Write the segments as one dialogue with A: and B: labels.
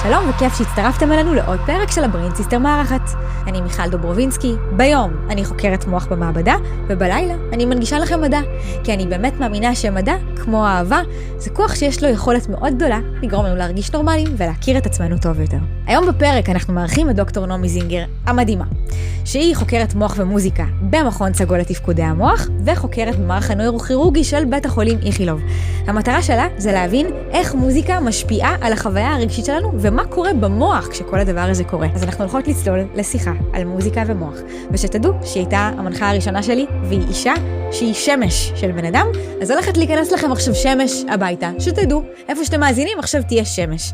A: שלום וכיף שהצטרפתם אלינו לעוד פרק של הברין סיסטר מארחת. אני מיכל דוברובינסקי, ביום אני חוקרת מוח במעבדה, ובלילה אני מנגישה לכם מדע, כי אני באמת מאמינה שמדע, כמו אהבה, זה כוח שיש לו יכולת מאוד גדולה לגרום לנו להרגיש נורמליים ולהכיר את עצמנו טוב יותר. היום בפרק אנחנו מארחים את דוקטור נעמי זינגר המדהימה, שהיא חוקרת מוח ומוזיקה במכון סגול לתפקודי המוח, וחוקרת במערך הנוירוכירורגי של בית החולים איכילוב. המטרה שלה זה להבין איך מוזיקה משפיעה על החוויה הרגשית שלנו, ומה קורה במוח כשכל הדבר הזה קורה. אז אנחנו הולכות לצלול לשיחה על מוזיקה ומוח, ושתדעו שהיא הייתה המנחה הראשונה שלי, והיא אישה שהיא שמש של בן אדם, אז הולכת להיכנס לכם עכשיו שמש הביתה, שתדעו, איפה שאתם מאזינים עכשיו תהיה שמש.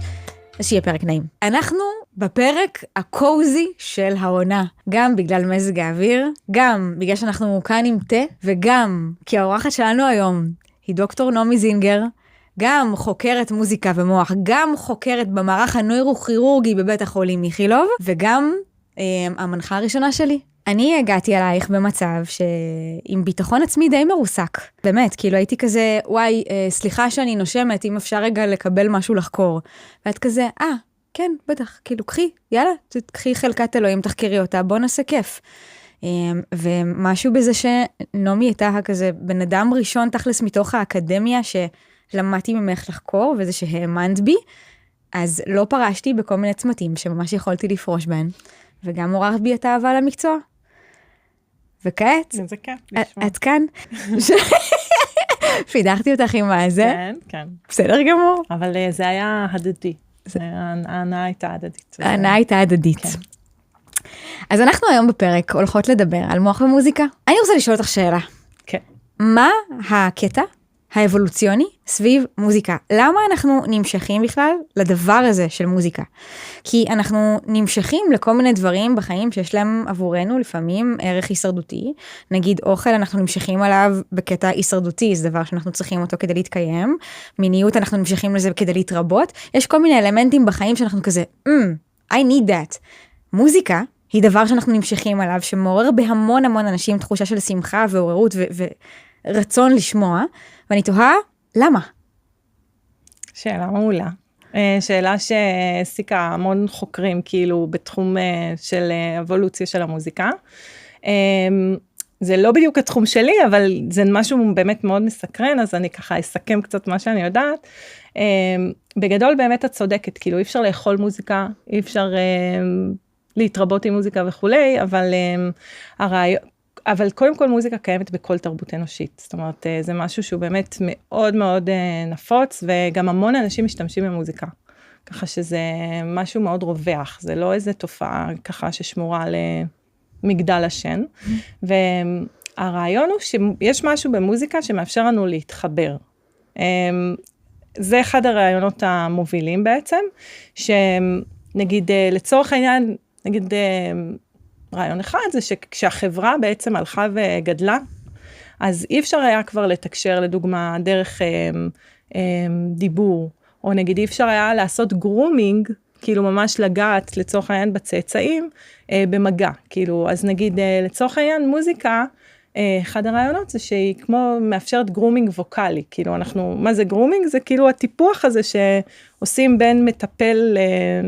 A: אז שיהיה פרק נעים. אנחנו בפרק הקוזי של העונה, גם בגלל מזג האוויר, גם בגלל שאנחנו כאן עם תה, וגם כי האורחת שלנו היום היא דוקטור נעמי זינגר, גם חוקרת מוזיקה ומוח, גם חוקרת במערך הנוירוכירורגי בבית החולים איכילוב, וגם המנחה הראשונה שלי. אני הגעתי אלייך במצב שעם ביטחון עצמי די מרוסק. באמת, כאילו הייתי כזה, וואי, סליחה שאני נושמת, אם אפשר רגע לקבל משהו לחקור. ואת כזה, כן, בטח, כאילו, יאללה, קחי חלקת אלוהים, תחקרי אותה, בוא נעשה כיף. ומשהו בזה שנעמי הייתה כזה בן אדם ראשון תכלס מתוך האקדמיה שלמדתי ממך לחקור, וזה שהאמנת בי, אז לא פרשתי בכל מיני צמתים שממש יכולתי לפרוש בהן, וגם עוררת בי את האהבה למקצוע. וכעת,
B: זה כיף לשמוע.
A: את כאן, פידחתי אותך עם מה זה.
B: כן, כן.
A: בסדר גמור.
B: אבל זה היה הדדי. ההנאה הייתה הדדית.
A: ההנאה הייתה הדדית.
B: כן.
A: אז אנחנו היום בפרק הולכות לדבר על מוח ומוזיקה. אני רוצה לשאול אותך שאלה.
B: כן.
A: מה הקטע האבולוציוני סביב מוזיקה? למה אנחנו נמשכים בכלל לדבר הזה של מוזיקה? כי אנחנו נמשכים לכל מיני דברים בחיים שיש להם עבורנו לפעמים ערך הישרדותי. נגיד אוכל, אנחנו נמשכים עליו בקטע הישרדותי, זה דבר שאנחנו צריכים אותו כדי להתקיים. מיניות, אנחנו נמשכים לזה כדי להתרבות. יש כל מיני אלמנטים בחיים שאנחנו כזה, I need that. מוזיקה היא דבר שאנחנו נמשכים עליו, שמעורר בהמון המון אנשים תחושה של שמחה ועוררות ורצון לשמוע, ואני תוהה, למה?
B: שאלה מעולה. שאלה שהעסיקה המון חוקרים, כאילו, בתחום של אבולוציה של המוזיקה. זה לא בדיוק התחום שלי, אבל זה משהו באמת מאוד מסקרן, אז אני ככה אסכם קצת מה שאני יודעת. בגדול באמת את צודקת, כאילו, אי אפשר לאכול מוזיקה, אי אפשר להתרבות עם מוזיקה וכולי, אבל קודם כל מוזיקה קיימת בכל תרבות אנושית, זאת אומרת, זה משהו שהוא באמת מאוד מאוד נפוץ, וגם המון אנשים משתמשים במוזיקה, ככה שזה משהו מאוד רווח, זה לא איזה תופעה ככה ששמורה למגדל השן, והרעיון הוא שיש משהו במוזיקה שמאפשר לנו להתחבר. זה אחד הרעיונות המובילים בעצם, שנגיד לצורך העניין, נגיד רעיון אחד זה שכשהחברה בעצם הלכה וגדלה, אז אי אפשר היה כבר לתקשר לדוגמה דרך דיבור, או נגיד אי אפשר היה לעשות גרומינג, כאילו ממש לגעת לצורך העניין בצאצאים במגע, כאילו אז נגיד לצורך העניין מוזיקה, אחד הרעיונות זה שהיא כמו מאפשרת גרומינג ווקלי, כאילו אנחנו, מה זה גרומינג? זה כאילו הטיפוח הזה שעושים בין מטפל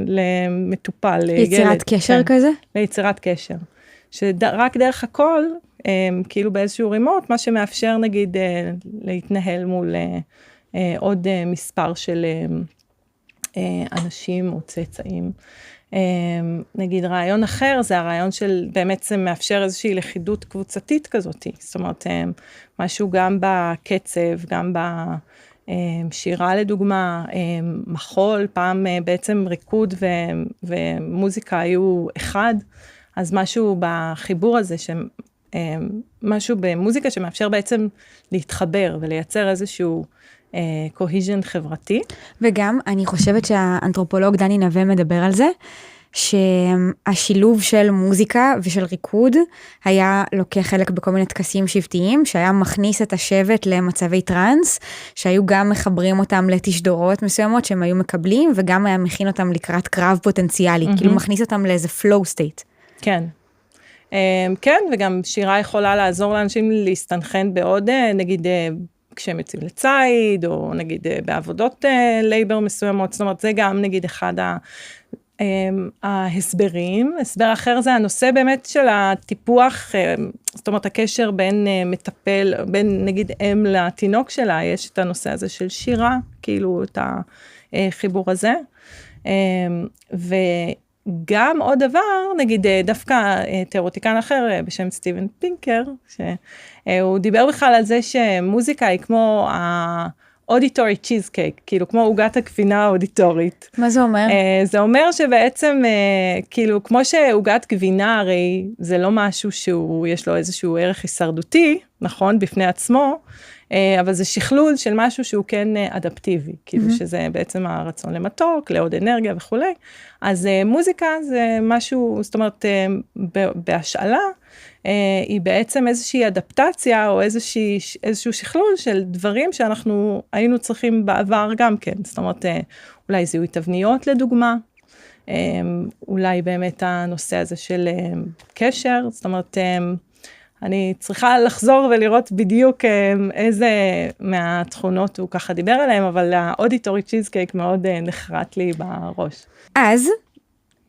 B: למטופל.
A: יצירת קשר כזה?
B: ליצירת קשר. שרק דרך הכל, כאילו באיזשהו רימוט, מה שמאפשר נגיד להתנהל מול עוד מספר של אנשים או צאצאים. נגיד רעיון אחר, זה הרעיון של באמת זה מאפשר איזושהי לכידות קבוצתית כזאת, זאת אומרת, משהו גם בקצב, גם בשירה לדוגמה, מחול, פעם בעצם ריקוד ומוזיקה היו אחד, אז משהו בחיבור הזה, משהו במוזיקה שמאפשר בעצם להתחבר ולייצר איזשהו קוהיז'ן חברתי.
A: וגם אני חושבת שהאנתרופולוג דני נווה מדבר על זה, שהשילוב של מוזיקה ושל ריקוד היה לוקח חלק בכל מיני טקסים שבטיים, שהיה מכניס את השבט למצבי טרנס, שהיו גם מחברים אותם לתשדורות מסוימות שהם היו מקבלים, וגם היה מכין אותם לקראת קרב פוטנציאלי, כאילו מכניס אותם לאיזה flow state.
B: כן. כן, וגם שירה יכולה לעזור לאנשים להסתנכן בעוד, נגיד, כשהם יוצאים לציד, או נגיד בעבודות לייבר מסוימות, זאת אומרת, זה גם נגיד אחד ההסברים. הסבר אחר זה הנושא באמת של הטיפוח, זאת אומרת, הקשר בין מטפל, בין נגיד אם לתינוק שלה, יש את הנושא הזה של שירה, כאילו את החיבור הזה. וגם עוד דבר, נגיד דווקא תיאורטיקן אחר בשם סטיבן פינקר, שהוא דיבר בכלל על זה שמוזיקה היא כמו אודיטורי צ'יזקייק, כאילו כמו עוגת הגבינה האודיטורית.
A: מה זה אומר?
B: זה אומר שבעצם, כאילו, כמו שעוגת גבינה, הרי זה לא משהו יש לו איזשהו ערך הישרדותי, נכון, בפני עצמו, אבל זה שכלול של משהו שהוא כן אדפטיבי, כאילו שזה בעצם הרצון למתוק, לעוד אנרגיה וכו'. אז מוזיקה זה משהו, זאת אומרת, בהשאלה, היא בעצם איזושהי אדפטציה, או איזשהו שכלול של דברים שאנחנו היינו צריכים בעבר גם כן. זאת אומרת, אולי זיהוי תבניות לדוגמה, אולי באמת הנושא הזה של קשר, זאת אומרת, אני צריכה לחזור ולראות בדיוק איזה מהתכונות הוא ככה דיבר עליהם, אבל האודיטורי צ'יזקייק מאוד נחרט לי בראש.
A: אז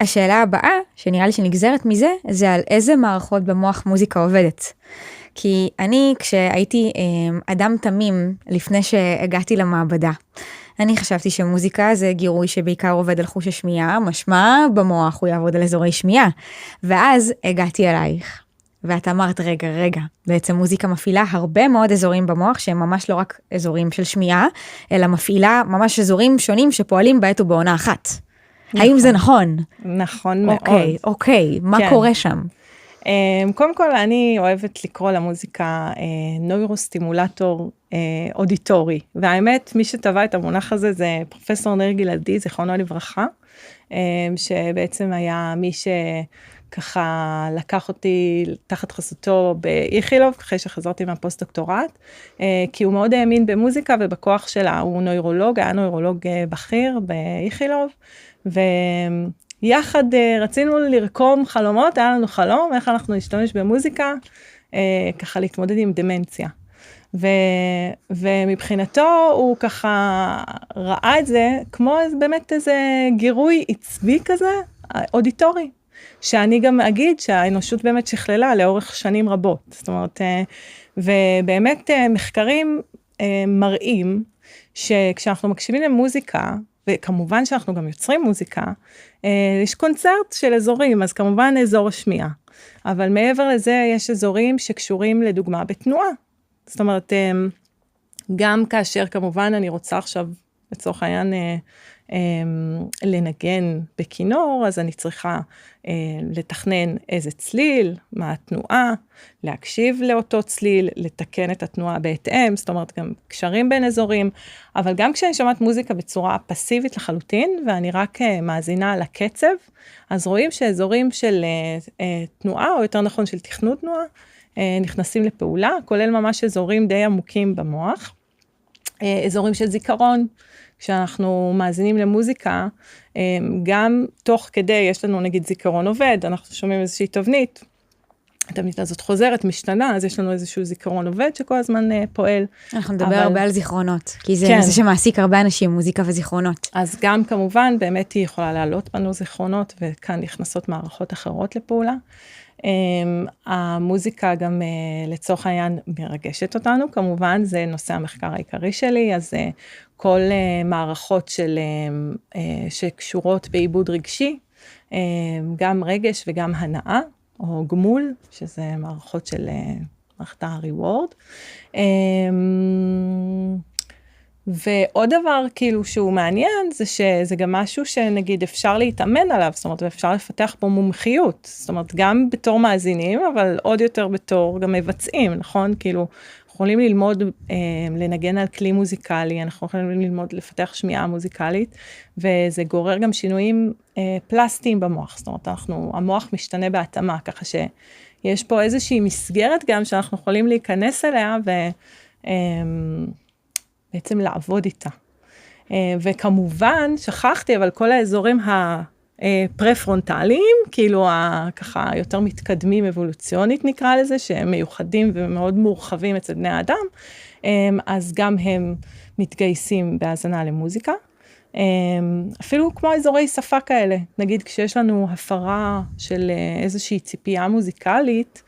A: השאלה הבאה, שנראה לי שנגזרת מזה, זה על איזה מערכות במוח מוזיקה עובדת. כי אני, כשהייתי אדם תמים לפני שהגעתי למעבדה, אני חשבתי שמוזיקה זה גירוי שבעיקר עובד על חוש השמיעה, משמע במוח הוא יעבוד על אזורי שמיעה. ואז הגעתי אלייך, ואת אמרת, רגע, בעצם מוזיקה מפעילה הרבה מאוד אזורים במוח, שהם ממש לא רק אזורים של שמיעה, אלא מפעילה ממש אזורים שונים שפועלים בעת ובעונה אחת. האם זה נכון?
B: נכון מאוד.
A: אוקיי, מה קורה שם?
B: קודם כל, אני אוהבת לקרוא למוזיקה נוירוסטימולטור אודיטורי, והאמת, מי שטבע את המונח הזה זה פרופסור ניר גלעדי, זיכרונו לברכה, שבעצם היה מי שככה לקח אותי תחת חסותו באיכילוב, אחרי שחזרתי מהפוסט-דוקטורט, כי הוא מאוד האמין במוזיקה ובכוח שלה, הוא נוירולוג, היה נוירולוג בכיר באיכילוב, ויחד רצינו לרקום חלומות, היה לנו חלום, איך אנחנו נשתמש במוזיקה, ככה להתמודד עם דמנציה. ומבחינתו הוא ככה ראה את זה כמו באמת איזה גירוי עצבי כזה, אודיטורי, שאני גם אגיד שהאנושות באמת שכללה לאורך שנים רבות. זאת אומרת, ובאמת מחקרים מראים שכשאנחנו מקשיבים למוזיקה, וכמובן שאנחנו גם יוצרים מוזיקה, יש קונצרט של אזורים, אז כמובן אזור השמיעה. אבל מעבר לזה יש אזורים שקשורים לדוגמה בתנועה. זאת אומרת, גם כאשר כמובן אני רוצה עכשיו לצורך העניין לנגן בכינור, אז אני צריכה לתכנן איזה צליל, מה התנועה, להקשיב לאותו צליל, לתקן את התנועה בהתאם, זאת אומרת גם קשרים בין אזורים, אבל גם כשאני שומעת מוזיקה בצורה פסיבית לחלוטין, ואני רק מאזינה לקצב, אז רואים שאזורים של תנועה, או יותר נכון של תכנות תנועה, נכנסים לפעולה, כולל ממש אזורים די עמוקים במוח, אזורים של זיכרון, כשאנחנו מאזינים למוזיקה, גם תוך כדי, יש לנו נגיד זיכרון עובד, אנחנו שומעים איזושהי תבנית, התבנית הזאת חוזרת, משתנה, אז יש לנו איזשהו זיכרון עובד שכל הזמן פועל.
A: אנחנו נדבר הרבה על זיכרונות, כי זה נושא שמעסיק הרבה אנשים, מוזיקה וזיכרונות.
B: אז גם כמובן, באמת היא יכולה לעלות בנו זיכרונות, וכאן נכנסות מערכות אחרות לפעולה. המוזיקה גם לצורך העניין מרגשת אותנו, כמובן זה נושא המחקר העיקרי שלי, אז כל מערכות שקשורות בעיבוד רגשי, גם רגש וגם הנאה, או גמול, שזה מערכות של מערכת ה-reward. ועוד דבר כאילו שהוא מעניין, זה שזה גם משהו שנגיד אפשר להתאמן עליו, זאת אומרת, אפשר לפתח פה מומחיות, זאת אומרת, גם בתור מאזינים, אבל עוד יותר בתור גם מבצעים, נכון? כאילו, יכולים ללמוד לנגן על כלי מוזיקלי, אנחנו יכולים ללמוד לפתח שמיעה מוזיקלית, וזה גורר גם שינויים פלסטיים במוח, זאת אומרת, המוח משתנה בהתאמה, ככה שיש פה איזושהי מסגרת גם שאנחנו יכולים להיכנס אליה, בעצם לעבוד איתה. וכמובן, שכחתי, אבל כל האזורים פרפרונטליים, כאילו ככה יותר מתקדמים אבולוציונית נקרא לזה, שהם מיוחדים ומאוד מורחבים אצל בני האדם, אז גם הם מתגייסים בהאזנה למוזיקה. אפילו כמו אזורי שפה כאלה, נגיד כשיש לנו הפרה של איזושהי ציפייה מוזיקלית,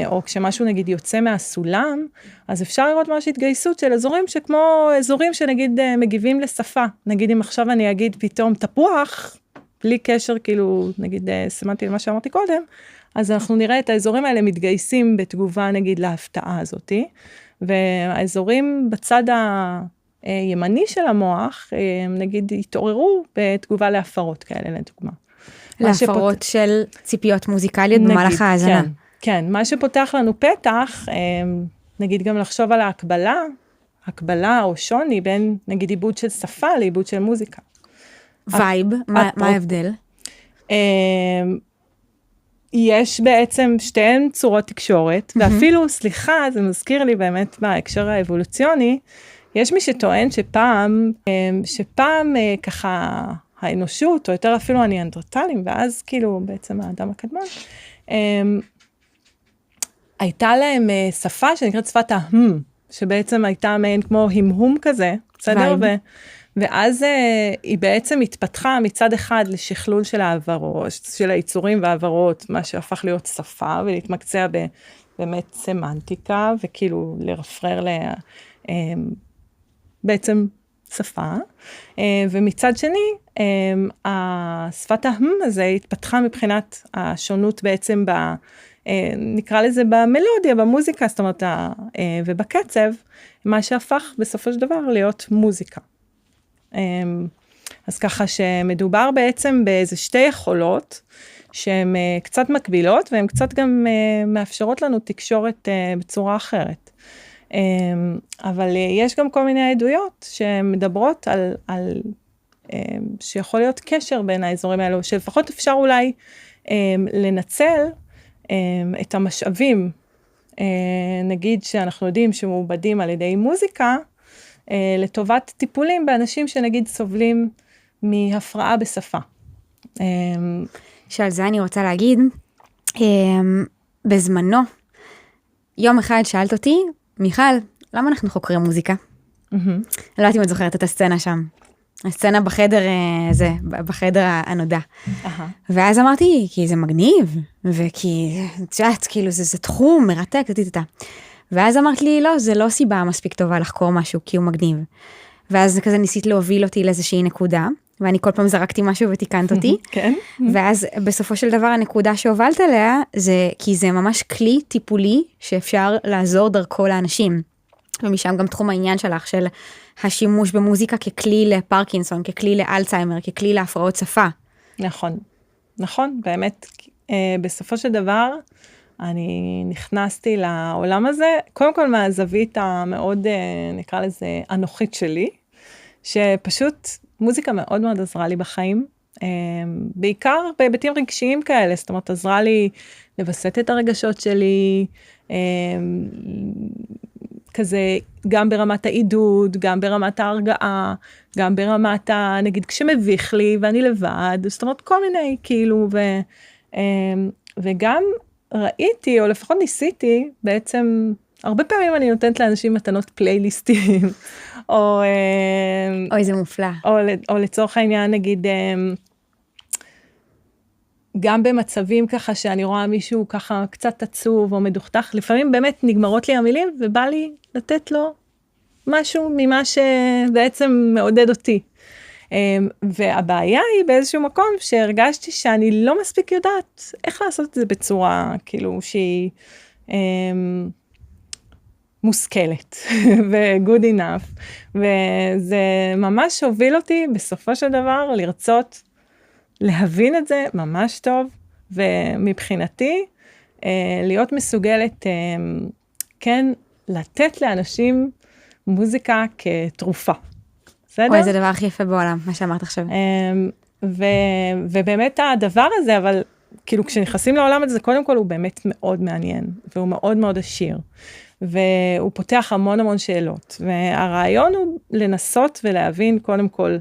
B: או כשמשהו נגיד יוצא מהסולם, אז אפשר לראות ממש התגייסות של אזורים שכמו אזורים שנגיד מגיבים לשפה. נגיד אם עכשיו אני אגיד פתאום תפוח, בלי קשר כאילו נגיד סמנתי למה שאמרתי קודם, אז אנחנו נראה את האזורים האלה מתגייסים בתגובה נגיד להפתעה הזאת, והאזורים בצד הימני של המוח, נגיד התעוררו בתגובה להפרות כאלה לדוגמה.
A: להפרות של ציפיות מוזיקליות במהלך ההאזנה.
B: כן, כן, מה שפותח לנו פתח, נגיד גם לחשוב על הקבלה או שוני בין נגיד עיבוד של שפה לעיבוד של מוזיקה.
A: וייב, מה ההבדל?
B: יש בעצם שתיהן צורות תקשורת, ואפילו, סליחה, זה מזכיר לי באמת בהקשר האבולוציוני, יש מי שטוען שפעם ככה האנושות, או יותר אפילו הניאנדרטלים, ואז כאילו בעצם האדם הקדמון, הייתה להם שפה שנקראת שפת ההם, שבעצם הייתה מעין כמו המהום כזה, בסדר? ואז היא בעצם התפתחה מצד אחד לשכלול של העברות, של היצורים והעברות, מה שהפך להיות שפה, ולהתמקצע באמת סמנטיקה, וכאילו לרפרר בעצם שפה, ומצד שני, השפת ההם הזה התפתחה מבחינת השונות בעצם נקרא לזה במלודיה, במוזיקה, זאת אומרת, ובקצב, מה שהפך בסופו של דבר להיות מוזיקה. אז ככה שמדובר בעצם באיזה שתי יכולות, שהן קצת מקבילות, והן קצת גם מאפשרות לנו תקשורת בצורה אחרת. אבל יש גם כל מיני עדויות שמדברות על שיכול להיות קשר בין האזורים האלו, שלפחות אפשר אולי לנצל את המשאבים, נגיד שאנחנו יודעים שמעובדים על ידי מוזיקה, לטובת טיפולים באנשים שנגיד סובלים מהפרעה בשפה.
A: שעל זה אני רוצה להגיד, בזמנו, יום אחד שאלת אותי, מיכל, למה אנחנו חוקרים מוזיקה? לא יודעת אם את זוכרת את הסצנה שם. הסצנה בחדר בחדר הנודע. ואז אמרתי, כי זה מגניב, וכי, את יודעת, כאילו זה תחום מרתק, ואז אמרת לי, לא, זה לא סיבה מספיק טובה לחקור משהו, כי הוא מגניב. ואז כזה ניסית להוביל אותי לאיזושהי נקודה, ואני כל פעם זרקתי משהו ותיקנת אותי.
B: כן.
A: ואז בסופו של דבר הנקודה שהובלת עליה, זה כי זה ממש כלי טיפולי, שאפשר לעזור דרכו לאנשים. ומשם גם תחום העניין שלך, של השימוש במוזיקה ככלי לפרקינסון, ככלי לאלצהיימר, ככלי להפרעות שפה.
B: נכון, באמת, בסופו של דבר, אני נכנסתי לעולם הזה, קודם כל מהזווית המאוד, נקרא לזה, אנוכית שלי, שפשוט מוזיקה מאוד מאוד עזרה לי בחיים, בעיקר בהיבטים רגשיים כאלה, זאת אומרת, עזרה לי לבסט את הרגשות שלי, כזה, גם ברמת העידוד, גם ברמת ההרגעה, גם ברמת, נגיד, כשמביך לי ואני לבד, זאת אומרת, כל מיני, כאילו, וגם ראיתי, או לפחות ניסיתי, בעצם, הרבה פעמים אני נותנת לאנשים מתנות פלייליסטים, או...
A: אוי, זה מופלא.
B: או לצורך העניין, נגיד, גם במצבים ככה שאני רואה מישהו ככה קצת עצוב או מדוכתך, לפעמים באמת נגמרות לי המילים, ובא לי לתת לו משהו ממה שבעצם מעודד אותי. והבעיה היא באיזשהו מקום שהרגשתי שאני לא מספיק יודעת איך לעשות את זה בצורה כאילו שהיא מושכלת ו-good enough. וזה ממש הוביל אותי בסופו של דבר לרצות להבין את זה ממש טוב, ומבחינתי להיות מסוגלת כן לתת לאנשים מוזיקה כתרופה. בסדר?
A: אוי, זה הדבר הכי יפה בעולם, מה שאמרת עכשיו.
B: ובאמת הדבר הזה, אבל כאילו כשנכנסים לעולם הזה, קודם כל הוא באמת מאוד מעניין, והוא מאוד מאוד עשיר, והוא פותח המון המון שאלות, והרעיון הוא לנסות ולהבין קודם כל,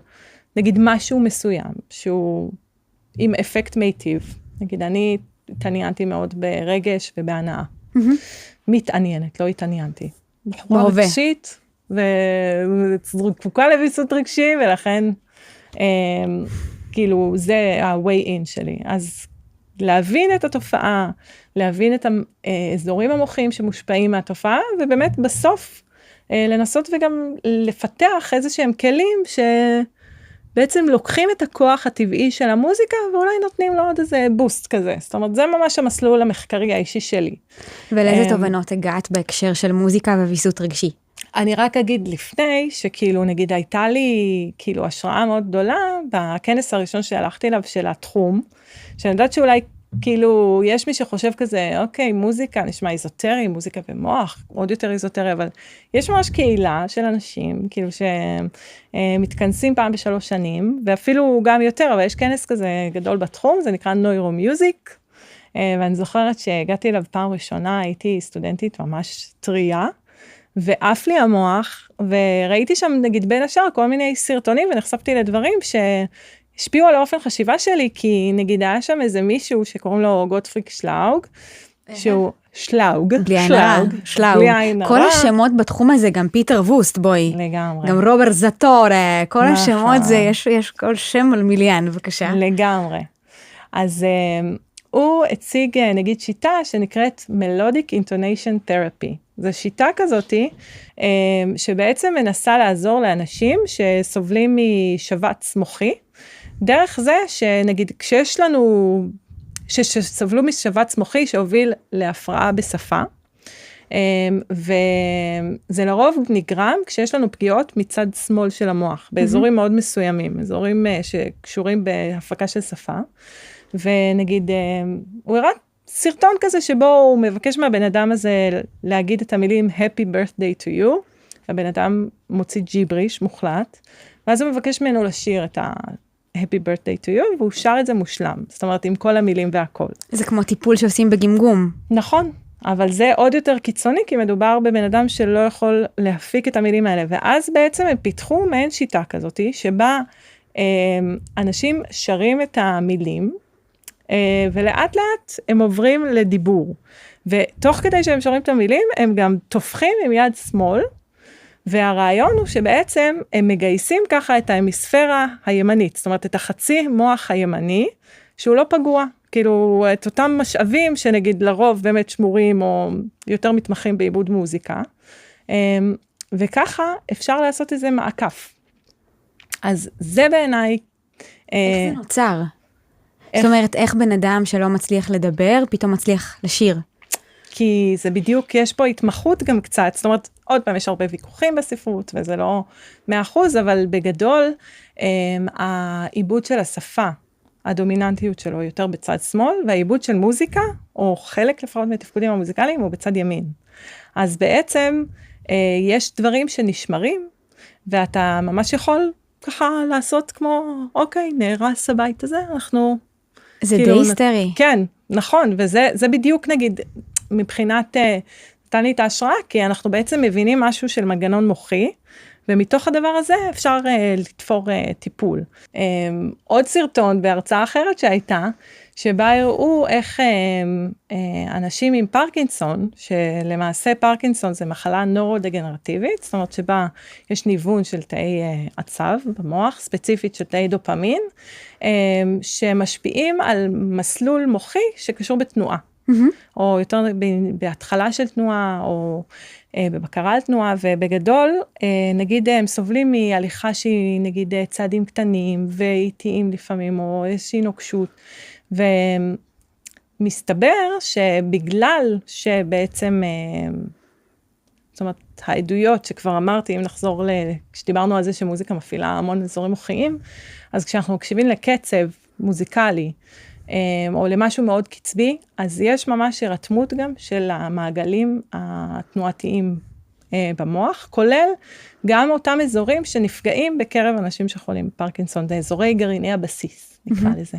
B: נגיד משהו מסוים, שהוא עם אפקט מיטיב. נגיד, אני התעניינתי מאוד ברגש ובהנאה. מתעניינת, לא התעניינתי. בחורה רגשית, וזרוקה לביסות רגשי, ולכן, כאילו, זה ה-way in שלי. אז להבין את התופעה, להבין את האזורים המוחיים שמושפעים מהתופעה, ובאמת בסוף לנסות וגם לפתח איזה שהם כלים שבעצם לוקחים את הכוח הטבעי של המוזיקה, ואולי נותנים לו עוד איזה בוסט כזה. זאת אומרת, זה ממש המסלול המחקרי האישי שלי.
A: ולאיזה תובנות הגעת בהקשר של מוזיקה וויסות רגשי?
B: אני רק אגיד לפני, שכאילו נגיד הייתה לי כאילו השראה מאוד גדולה, בכנס הראשון שהלכתי אליו של התחום, שאני יודעת שאולי כאילו יש מי שחושב כזה, אוקיי, מוזיקה נשמע איזוטרי, מוזיקה ומוח, עוד יותר איזוטרי, אבל יש ממש קהילה של אנשים, כאילו שמתכנסים פעם ב3 שנים, ואפילו גם יותר, אבל יש כנס כזה גדול בתחום, זה נקרא נוירומיוזיק, ואני זוכרת שהגעתי אליו פעם ראשונה, הייתי סטודנטית ממש טריה, ואף לי המוח, וראיתי שם נגיד בין השאר כל מיני סרטונים, ונחשפתי לדברים שהשפיעו על האופן חשיבה שלי, כי נגיד היה שם איזה מישהו שקוראים לו גוטפריד שלאוג, שהוא שלאוג,
A: בלי עין הרע, שלאוג. כל השמות בתחום הזה, גם פיטר ווסט, בואי.
B: לגמרי.
A: גם רוברט זטור, כל השמות זה, יש כל שם על מיליאן, בבקשה.
B: לגמרי. אז הוא הציג נגיד שיטה שנקראת Melodic Intonation Therapy. זו שיטה כזאתי, שבעצם מנסה לעזור לאנשים שסובלים משבץ מוחי, דרך זה שנגיד כשיש לנו, שסבלו משבץ מוחי שהוביל להפרעה בשפה, וזה לרוב נגרם כשיש לנו פגיעות מצד שמאל של המוח, באזורים מאוד מסוימים, אזורים שקשורים בהפקה של שפה, ונגיד, הוא הראה סרטון כזה שבו הוא מבקש מהבן אדם הזה להגיד את המילים Happy Birthday to you, הבן אדם מוציא ג'יבריש מוחלט, ואז הוא מבקש ממנו לשיר את ה-Happy Birthday to you, והוא שר את זה מושלם, זאת אומרת עם כל המילים והכל.
A: זה כמו טיפול שעושים בגמגום.
B: נכון, אבל זה עוד יותר קיצוני, כי מדובר בבן אדם שלא יכול להפיק את המילים האלה, ואז בעצם הם פיתחו מעין שיטה כזאת, שבה אנשים שרים את המילים, ולאט לאט הם עוברים לדיבור, ותוך כדי שהם שרים את המילים, הם גם תופחים עם יד שמאל, והרעיון הוא שבעצם הם מגייסים ככה את ההמיספירה הימנית, זאת אומרת את החצי מוח הימני, שהוא לא פגוע, כאילו את אותם משאבים שנגיד לרוב באמת שמורים, או יותר מתמחים בעיבוד מוזיקה, וככה אפשר לעשות איזה מעקף. אז זה בעיניי...
A: איך זה נוצר? זאת אומרת, איך בן אדם שלא מצליח לדבר, פתאום מצליח לשיר?
B: כי זה בדיוק, יש פה התמחות גם קצת, זאת אומרת, עוד פעם יש הרבה ויכוחים בספרות, וזה לא 100%, אבל בגדול, העיבוד של השפה, הדומיננטיות שלו יותר בצד שמאל, והעיבוד של מוזיקה, או חלק לפחות מהתפקודים המוזיקליים, הוא בצד ימין. אז בעצם, יש דברים שנשמרים, ואתה ממש יכול ככה לעשות כמו, אוקיי, נהרס הבית הזה, אנחנו...
A: זה די היסטרי.
B: כן, נכון, וזה בדיוק נגיד, מבחינת, נתן לי את ההשראה, כי אנחנו בעצם מבינים משהו של מנגנון מוחי, ומתוך הדבר הזה אפשר לתפור טיפול. עוד סרטון בהרצאה אחרת שהייתה, שבה הראו איך אנשים עם פרקינסון, שלמעשה פרקינסון זה מחלה נוירודגנרטיבית, זאת אומרת שבה יש ניוון של תאי עצב במוח, ספציפית של תאי דופמין, שמשפיעים על מסלול מוחי שקשור בתנועה, או יותר בהתחלה של תנועה, או בבקרה על תנועה, ובגדול, נגיד הם סובלים מהליכה שהיא נגיד צעדים קטנים, ואיטיים לפעמים, או איזושהי נוקשות, ומסתבר שבגלל שבעצם, זאת אומרת, העדויות שכבר אמרתי, אם נחזור כשדיברנו על זה שמוזיקה מפעילה המון אזורים מוחיים, אז כשאנחנו מקשיבים לקצב מוזיקלי, או למשהו מאוד קצבי, אז יש ממש הרתמות גם של המעגלים התנועתיים במוח, כולל גם אותם אזורים שנפגעים בקרב אנשים שחולים פרקינסון, זה אזורי גרעיני הבסיס, נקרא לזה.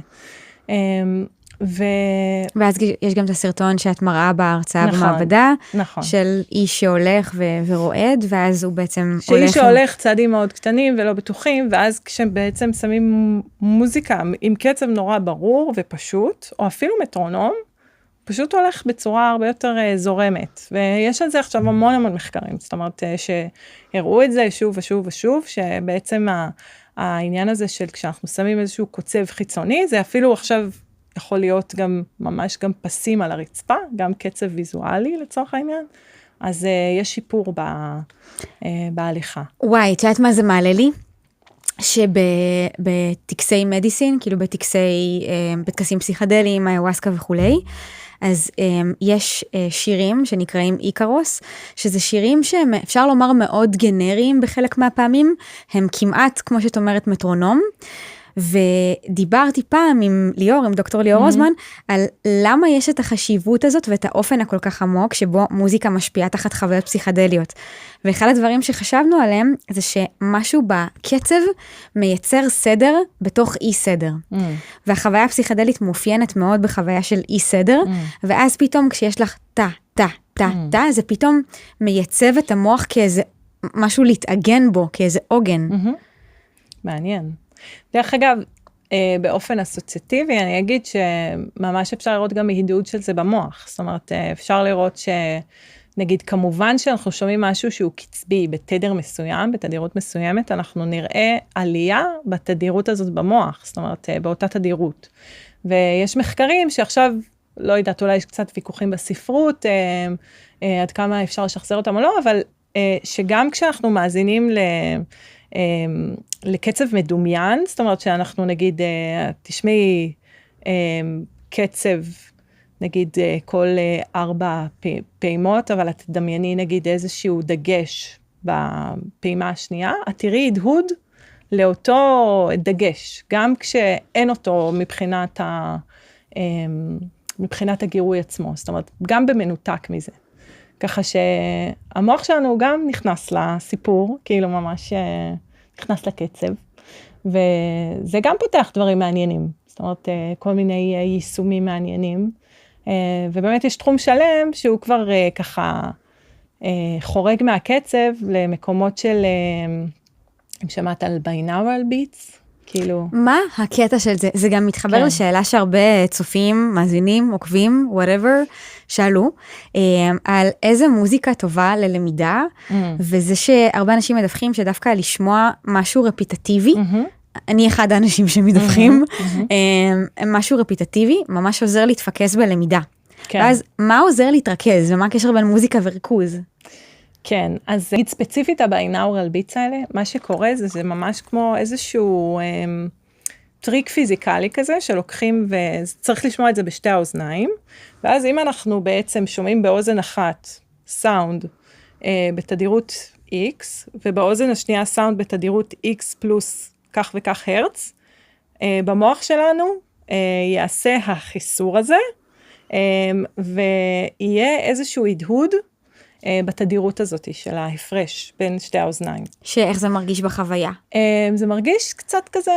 A: ואז יש גם את הסרטון שאת מראה בהרצאה
B: נכון,
A: במעבדה,
B: נכון.
A: של איש שהולך ורועד, ואז הוא בעצם
B: שאיש שהולך צעדים מאוד קטנים ולא בטוחים, ואז כשבעצם שמים מוזיקה עם קצב נורא ברור ופשוט, או אפילו מטרונום, פשוט הולך בצורה הרבה יותר זורמת, ויש על זה עכשיו המון מחקרים, זאת אומרת שהראו את זה שוב ושוב ושוב, שבעצם העניין הזה של כשאנחנו שמים איזשהו קוצב חיצוני, זה אפילו עכשיו יכול להיות גם ממש גם פסים על הרצפה, גם קצב ויזואלי לצורך העניין, אז יש שיפור בהליכה.
A: וואי, את יודעת מה זה מעלה לי? שבטקסי מדיסין, כאילו בטקסים פסיכדליים, איוואסקה וכולי, אז יש שירים שנקראים איקרוס, שזה שירים שהם אפשר לומר מאוד גנריים בחלק מהפעמים, הם כמעט, כמו שאת אומרת, מטרונום, ודיברתי פעם עם ליאור, עם דוקטור ליאור רוזמן, על למה יש את החשיבות הזאת ואת האופן הכל כך עמוק שבו מוזיקה משפיעה תחת חוויות פסיכדליות. ואחד הדברים שחשבנו עליהם זה שמשהו בקצב מייצר סדר בתוך אי סדר. והחוויה הפסיכדלית מאופיינת מאוד בחוויה של אי סדר, ואז פתאום כשיש לך טה, טה, טה, טה, זה פתאום מייצב את המוח כאיזה משהו להתאגן בו, כאיזה עוגן.
B: מעניין. דרך אגב, באופן אסוציאטיבי, אני אגיד שממש אפשר לראות גם מהידוד של זה במוח. זאת אומרת, אפשר לראות שנגיד, כמובן שאנחנו שומעים משהו שהוא קצבי בתדר מסוים, בתדירות מסוימת, אנחנו נראה עלייה בתדירות הזאת במוח, זאת אומרת, באותה תדירות. ויש מחקרים שעכשיו, לא יודעת, אולי יש קצת ויכוחים בספרות, עד כמה אפשר לשחזר אותם או לא, אבל שגם כשאנחנו מאזינים לקצב מדומיין, זאת אומרת שאנחנו נגיד, תשמעי קצב, נגיד כל 4 פעימות, אבל את תדמייני נגיד איזשהו דגש בפעימה השנייה, את תראי הדהוד לאותו דגש, גם כשאין אותו מבחינת הגירוי עצמו, זאת אומרת, גם במנותק מזה. ככה שהמוח שלנו גם נכנס לסיפור, כאילו ממש נכנס לקצב, וזה גם פותח דברים מעניינים, זאת אומרת, כל מיני יישומים מעניינים, ובאמת יש תחום שלם שהוא כבר ככה חורג מהקצב למקומות של, אם שמעת על binaural beats, כאילו...
A: מה הקטע של זה? זה גם מתחבר לשאלה שהרבה צופים, מאזינים, עוקבים, whatever, שאלו, על איזה מוזיקה טובה ללמידה, וזה שהרבה אנשים מדווחים שדווקא לשמוע משהו רפיטטיבי, אני אחד האנשים שמדווחים, משהו רפיטטיבי, ממש עוזר להתפקס בלמידה. ואז מה עוזר להתרכז, ומה הקשר בין מוזיקה וריכוז?
B: כן, אז נגיד ספציפית ה-binaural beats האלה, מה שקורה זה ממש כמו איזשהו טריק פיזיקלי כזה, שלוקחים וצריך לשמוע את זה בשתי האוזניים, ואז אם אנחנו בעצם שומעים באוזן אחת סאונד בתדירות X, ובאוזן השנייה סאונד בתדירות X פלוס כך וכך הרץ, במוח שלנו יעשה החיסור הזה, ויהיה איזשהו הדהוד, בתדירות הזאת של ההפרש בין שתי האוזניים.
A: שאיך זה מרגיש בחוויה?
B: זה מרגיש קצת כזה,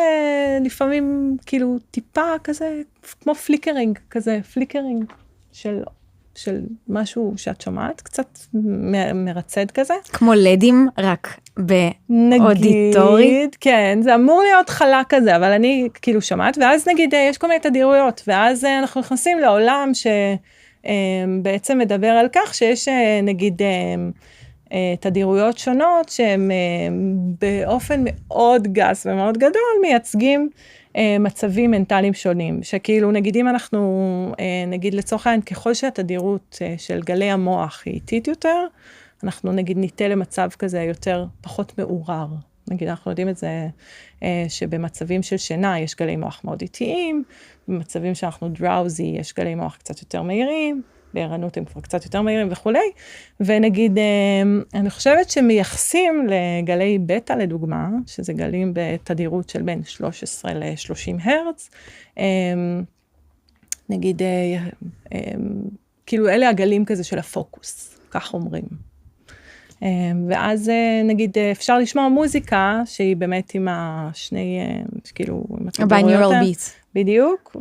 B: לפעמים כאילו טיפה כזה, כמו פליקרינג, כזה פליקרינג של משהו שאת שומעת, קצת מרצד כזה. כמו
A: לדים, רק באודיטורי.
B: נגיד, כן, זה אמור להיות חלק כזה, אבל אני כאילו שומעת, ואז נגיד יש כל מיני תדירויות, ואז אנחנו נכנסים לעולם בעצם מדבר על כך שיש נגיד תדירויות שונות שהן באופן מאוד גס ומאוד גדול מייצגים מצבים מנטליים שונים, שכאילו נגיד אם אנחנו נגיד לצורך העניין ככל שהתדירות של גלי המוח היא איטית יותר, אנחנו נגיד ניתה למצב כזה יותר פחות מעורר. נגיד אנחנו יודעים את זה שבמצבים של שינה יש גלי מוח מאוד איטיים, במצבים שאנחנו דראוזי יש גלי מוח קצת יותר מהירים, בערנות הם כבר קצת יותר מהירים וכולי, ונגיד אני חושבת שמייחסים לגלי בטא לדוגמה, שזה גלים בתדירות של בין 13 ל-30 הרץ, נגיד כאילו אלה הגלים כזה של הפוקוס, כך אומרים. ואז נגיד אפשר לשמוע מוזיקה שהיא באמת עם השני, כאילו, עם
A: ה-binaural beats.
B: בדיוק,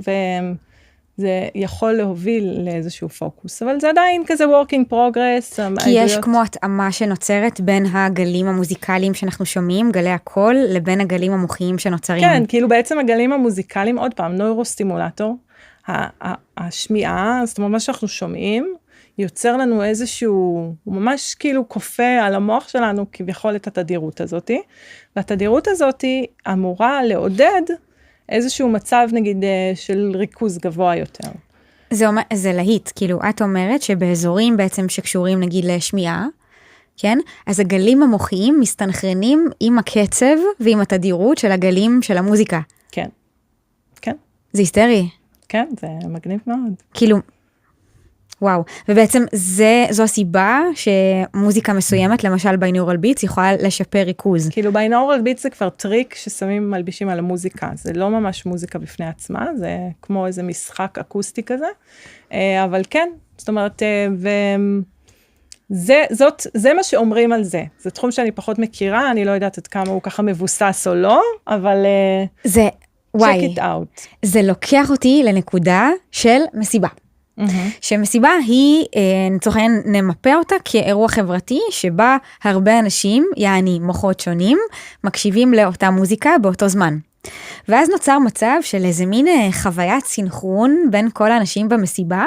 B: זה יכול להוביל לאיזשהו פוקוס, אבל זה עדיין כזה work in progress.
A: כי יש כמו התאמה שנוצרת בין הגלים המוזיקליים שאנחנו שומעים, גלי הקול, לבין הגלים המוחיים שנוצרים.
B: כן, כאילו בעצם הגלים המוזיקליים, עוד פעם, נוירוסטימולטור, השמיעה, זאת אומרת, מה שאנחנו שומעים, יוצר לנו איזשהו, הוא ממש כאילו כופה על המוח שלנו, כביכול את התדירות הזאת, והתדירות הזאת אמורה לעודד איזשהו מצב, נגיד, של ריכוז גבוה יותר.
A: זה להיט, כאילו, את אומרת שבאזורים בעצם שקשורים, נגיד, לשמיעה, כן? אז הגלים המוחיים מסתנכרנים עם הקצב ועם התדירות של הגלים של המוזיקה.
B: כן, כן.
A: זה היסטרי.
B: כן, זה מגניב מאוד.
A: כאילו, וואו, ובעצם זו הסיבה שמוזיקה מסוימת, למשל ביינורל ביטס, יכולה לשפר ריכוז.
B: כאילו ביינורל ביטס זה כבר טריק ששמים מלבישים על המוזיקה, זה לא ממש מוזיקה בפני עצמה, זה כמו איזה משחק אקוסטי כזה, אבל כן, זאת אומרת, זה מה שאומרים על זה, זה תחום שאני פחות מכירה, אני לא יודעת עד כמה הוא ככה מבוסס או לא, אבל
A: זה, וואי,
B: check it out.
A: זה לוקח אותי לנקודה של מסיבה. שמסיבה היא, לצורך העניין נמפה אותה כאירוע חברתי שבה הרבה אנשים, יעני מוחות שונים, מקשיבים לאותה מוזיקה באותו זמן. ואז נוצר מצב של איזה מין חוויית סינכרון בין כל האנשים במסיבה,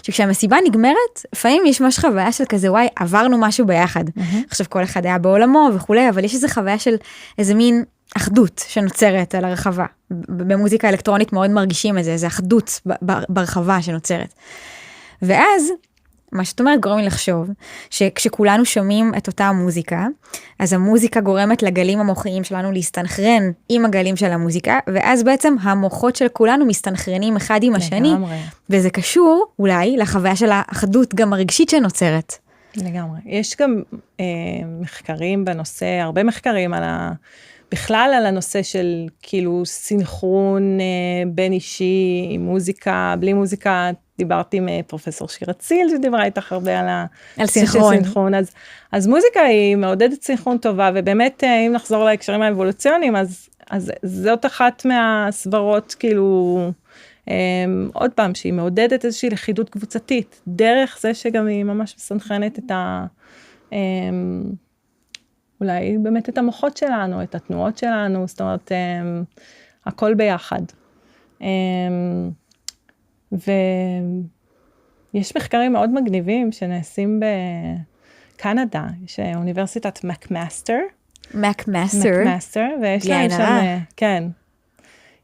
A: שכשהמסיבה נגמרת, לפעמים יש ממש חוויה של כזה, וואי, עברנו משהו ביחד. עכשיו כל אחד היה בעולמו וכולי, אבל יש איזו חוויה של איזה מין אחדות שנוצרת על הרחבה. במוזיקה אלקטרונית מאוד מרגישים את זה, איזו אחדות ברחבה שנוצרת. ואז, מה שאת אומרת גורם לי לחשוב, שכשכולנו שומעים את אותה המוזיקה, אז המוזיקה גורמת לגלים המוחיים שלנו להסתנכרן עם הגלים של המוזיקה, ואז בעצם המוחות של כולנו מסתנכרנים אחד עם השני, וזה קשור אולי לחוויה של האחדות גם הרגשית שנוצרת.
B: לגמרי. יש גם מחקרים בנושא, הרבה מחקרים בכלל על הנושא של כאילו סינכרון בין אישי עם מוזיקה, בלי מוזיקה, דיברתי עם פרופסור שירה ציל, שדיברה איתך הרבה על סינכרון. אז מוזיקה היא מעודדת סינכרון טובה, ובאמת אם נחזור להקשרים האבולוציוניים, אז זאת אחת מהסברות כאילו, עוד פעם, שהיא מעודדת איזושהי לכידות קבוצתית, דרך זה שגם היא ממש מסנכרנת את אולי באמת את המוחות שלנו, את התנועות שלנו, זאת אומרת, הכל ביחד. ויש מחקרים מאוד מגניבים שנעשים בקנדה, יש אוניברסיטת מקמאסטר. מקמאסטר, ויש להם שם, כן,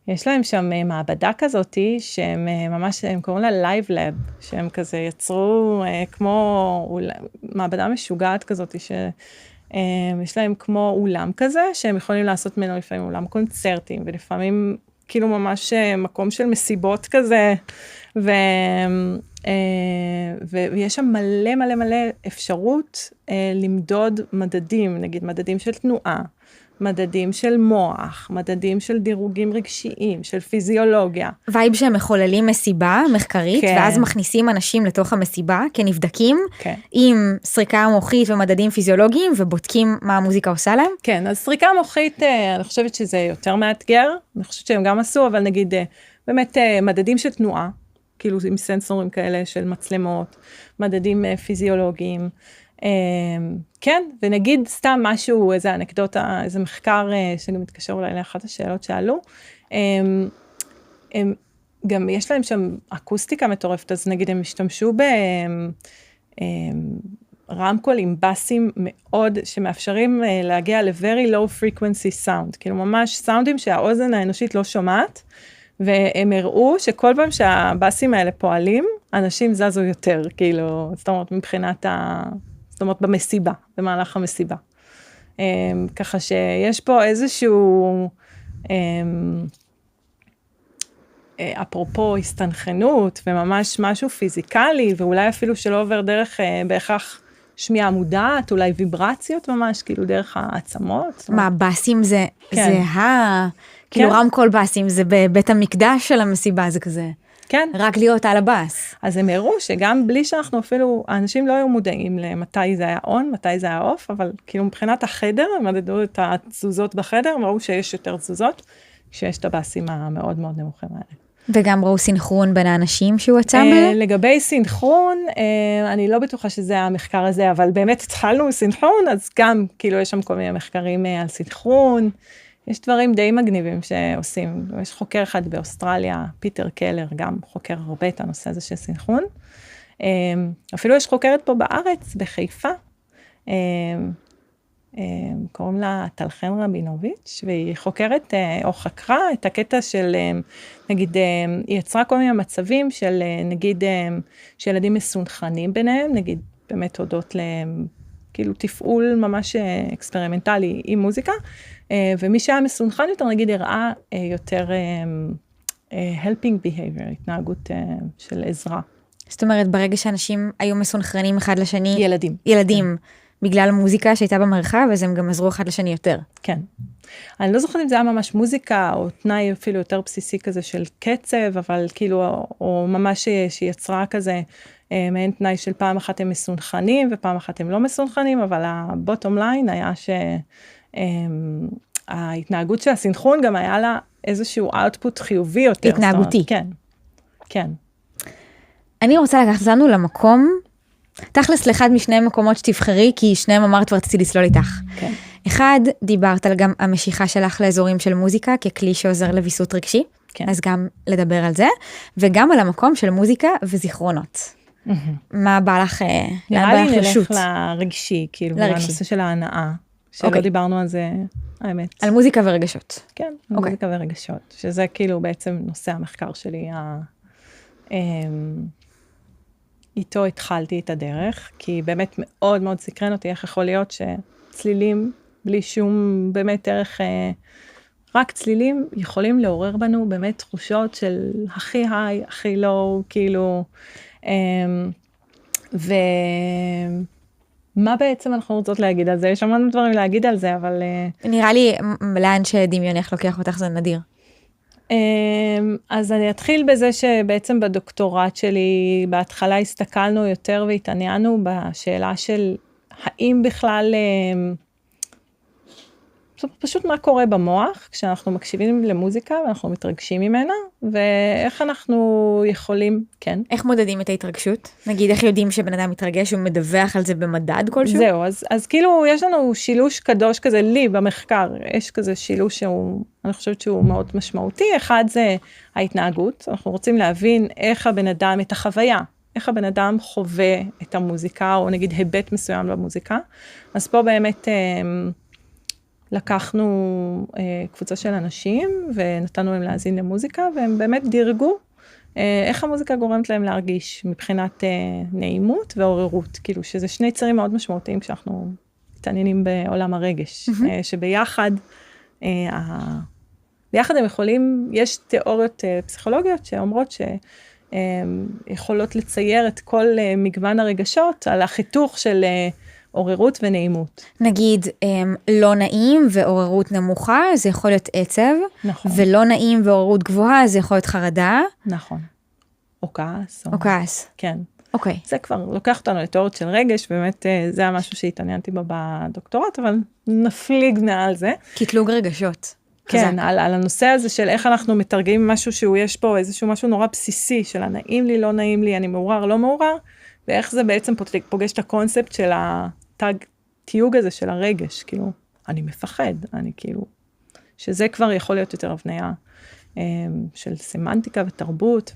B: יש להם שם מעבדה כזאת, שהם ממש, הם קוראים לה Live Lab, שהם כזה יצרו כמו מעבדה משוגעת כזאת, יש להם כמו אולם כזה, שהם יכולים לעשות ממנו לפעמים אולם קונצרטים, ולפעמים כאילו ממש מקום של מסיבות כזה, ויש שם מלא מלא מלא אפשרות למדוד מדדים, נגיד מדדים של תנועה, מדדים של מוח, מדדים של דירוגים רגשיים, של פיזיולוגיה. וייב שהם מחוללים מסיבה מחקרית, כן. ואז מכניסים אנשים לתוך המסיבה כנבדקים, כן. עם סריקה מוחית ומדדים פיזיולוגיים, ובודקים מה המוזיקה עושה להם? כן, אז סריקה מוחית, אני חושבת שזה יותר מאתגר, אני חושבת שהם גם עשו, אבל נגיד באמת מדדים של תנועה, כאילו עם סנסורים כאלה של מצלמות, מדדים פיזיולוגיים, כן, ונגיד סתם משהו, איזה אנקדוטה, איזה מחקר שגם מתקשר אולי לאחת השאלות שעלו, גם יש להם שם אקוסטיקה מטורפת, אז נגיד הם השתמשו ברמקול עם בסים מאוד, שמאפשרים להגיע ל-very low frequency sound, כאילו ממש סאונדים שהאוזן האנושית לא שומעת, והם הראו שכל פעם שהבסים האלה פועלים, אנשים זזו יותר, כאילו, זאת אומרת, מבחינת זאת אומרת, במסיבה, במהלך המסיבה. ככה שיש פה איזשהו, אפרופו הסתנכרנות, וממש משהו פיזיקלי, ואולי אפילו שלא עובר דרך בהכרח שמיעה מודעת, אולי ויברציות ממש, כאילו דרך העצמות. מה, בסים זה, כן. כאילו רמקול בסים, זה בבית המקדש של המסיבה, זה כזה. כן. רק להיות על הבאס. אז הם הראו שגם בלי שאנחנו אפילו, האנשים לא היו מודעים למתי זה היה און, מתי זה היה אוף, אבל כאילו מבחינת החדר, הם מדדו את התזוזות בחדר, הם ראו שיש יותר תזוזות, כשיש את הבאסים המאוד מאוד נמוכים האלה.
A: וגם ראו סינכרון בין האנשים שהוא אצמבל?
B: לגבי סינכרון, אני לא בטוחה שזה המחקר הזה, אבל באמת התחלנו סינכרון, אז גם כאילו יש שם כל מיני מחקרים על סינכרון, יש דברים די מגניבים שעושים, יש חוקר אחד באוסטרליה, פיטר קלר, גם חוקר הרבה את הנושא הזה של סינכרון, אפילו יש חוקרת פה בארץ, בחיפה, קוראים לה טלחן רבינוביץ', והיא חוקרת או חקרה את הקטע של, נגיד, היא יצרה כל מיני מצבים של, נגיד, שילדים מסונכנים ביניהם, נגיד, באמת הודות כאילו תפעול ממש אקספרימנטלי עם מוזיקה, ומי שהיה מסונכן יותר, נגיד, הראה יותר helping behavior, התנהגות של עזרה.
A: זאת אומרת, ברגע שאנשים היו מסונכרנים אחד לשני,
B: ילדים.
A: בגלל המוזיקה שהייתה במרחב, אז הם גם עזרו אחד לשני יותר.
B: כן. אני לא זוכרת אם זה היה ממש מוזיקה, או תנאי אפילו יותר בסיסי כזה של קצב, אבל כאילו, או ממש שיצרה כזה, מעין תנאי של פעם אחת הם מסונכנים, ופעם אחת הם לא מסונכנים, אבל הבוטום ליין היה שההתנהגות של הסינכרון גם היה לה איזשהו output חיובי יותר.
A: התנהגותי.
B: כן, כן.
A: אני רוצה לקחת אותנו למקום, תכלס לאחד משני מקומות שתבחרי, כי שניהם אמרת ורציתי לסלול איתך.
B: כן.
A: אחד, דיברת על גם המשיכה שלך לאזורים של מוזיקה, ככלי שעוזר לביסות רגשי,
B: כן.
A: אז גם לדבר על זה, וגם על המקום של מוזיקה וזיכרונות. מה בא לך לשוט?
B: נראה לי נלך לרגשי, כאילו,
A: לרגשי.
B: לנושא של ההנאה, שלא דיברנו על זה, האמת.
A: על מוזיקה ורגשות.
B: כן, מוזיקה ורגשות, שזה כאילו בעצם נושא המחקר שלי, איתו התחלתי את הדרך, כי באמת מאוד מאוד סקרן אותי, איך יכול להיות שצלילים, בלי שום באמת ערך, רק צלילים יכולים לעורר בנו באמת תחושות של הכי היי, הכי לואו, כאילו, ומה בעצם אנחנו רוצות להגיד על זה? יש המון דברים להגיד על זה, אבל...
A: נראה לי, לאן שדמיונך לוקח אותך זה נדיר.
B: אז אני אתחיל בזה שבעצם בדוקטורט שלי, בהתחלה הסתכלנו יותר והתעניינו בשאלה של האם בכלל, פשוט מה קורה במוח כשאנחנו מקשיבים למוזיקה ואנחנו מתרגשים ממנה, ואיך אנחנו יכולים, כן.
A: איך מודדים את ההתרגשות? נגיד, איך יודעים שבן אדם מתרגש, הוא מדווח על זה במדד כלשהו?
B: זהו, אז כאילו יש לנו שילוש קדוש כזה, לי במחקר, יש כזה שילוש שהוא, אני חושבת שהוא מאוד משמעותי. אחד זה ההתנהגות, אנחנו רוצים להבין איך הבן אדם, את החוויה, איך הבן אדם חווה את המוזיקה, או נגיד היבט מסוים במוזיקה. אז פה באמת לקחנו קבוצה של אנשים, ונתנו להם להאזין למוזיקה, והם באמת דירגו איך המוזיקה גורמת להם להרגיש מבחינת נעימות ועוררות, כאילו שזה שני צירים מאוד משמעותיים כשאנחנו מתעניינים בעולם הרגש, שביחד, ביחד הם יכולים, יש תיאוריות פסיכולוגיות שאומרות שיכולות לצייר את כל מגוון הרגשות על החיתוך של עוררות ונעימות.
A: נגיד, לא נעים ועוררות נמוכה, זה יכול להיות עצב,
B: נכון.
A: ולא נעים ועוררות גבוהה, זה יכול להיות חרדה.
B: נכון. או כעס.
A: או כעס.
B: כן.
A: אוקיי.
B: זה כבר לוקח אותנו לתיאוריות של רגש, באמת זה היה משהו שהתעניינתי בה בדוקטורט, אבל נפליג מעל זה.
A: קטלוג רגשות.
B: כן, על הנושא הזה של איך אנחנו מתרגמים משהו שהוא יש פה, איזשהו משהו נורא בסיסי, של הנעים לי, לא נעים לי, אני מעורר, לא מעורר, ואיך זה בעצם פוגש את הקונספט של התיוג הזה של הרגש, כאילו, אני מפחד, אני כאילו, שזה כבר יכול להיות יותר הבניה של סמנטיקה ותרבות,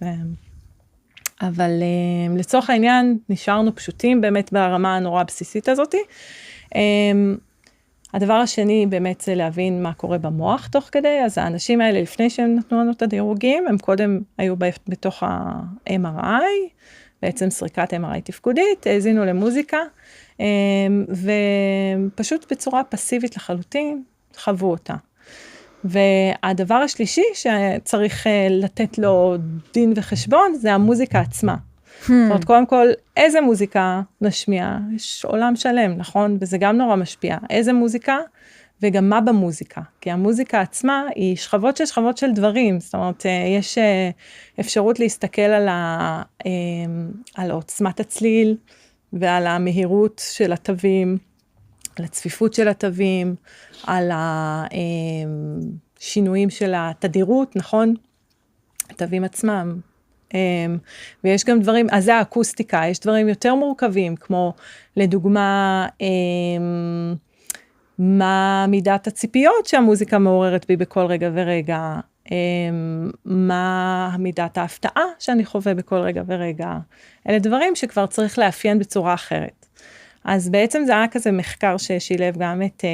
B: אבל לצורך העניין נשארנו פשוטים באמת ברמה הנורא הבסיסית הזאת. הדבר השני באמת זה להבין מה קורה במוח תוך כדי, אז האנשים האלה לפני שהם נתנו לנו את הדירוגים, הם קודם היו בתוך ה-MRI, בעצם סריקת MRI תפקודית, האזינו למוזיקה, ופשוט בצורה פסיבית לחלוטין חוו אותה. והדבר השלישי שצריך לתת לו דין וחשבון, זה המוזיקה עצמה. זאת אומרת, קודם כל, איזה מוזיקה נשמיע? יש עולם שלם, נכון? וזה גם נורא משפיע. איזה מוזיקה? וגם מה במוזיקה? כי המוזיקה עצמה היא שכבות של דברים. זאת אומרת, יש אפשרות להסתכל על עוצמת הצליל, ועל המהירות של התווים, על הצפיפות של התווים, על השינויים של התדירות, נכון? התווים עצמם. ויש גם דברים, אז זה האקוסטיקה, יש דברים יותר מורכבים, כמו לדוגמה, מה מידת הציפיות שהמוזיקה מעוררת בי בכל רגע ורגע, מה מידת ההפתעה שאני חווה בכל רגע ורגע. אלה דברים שכבר צריך לאפיין בצורה אחרת. אז בעצם זה היה כזה מחקר ששילב גם את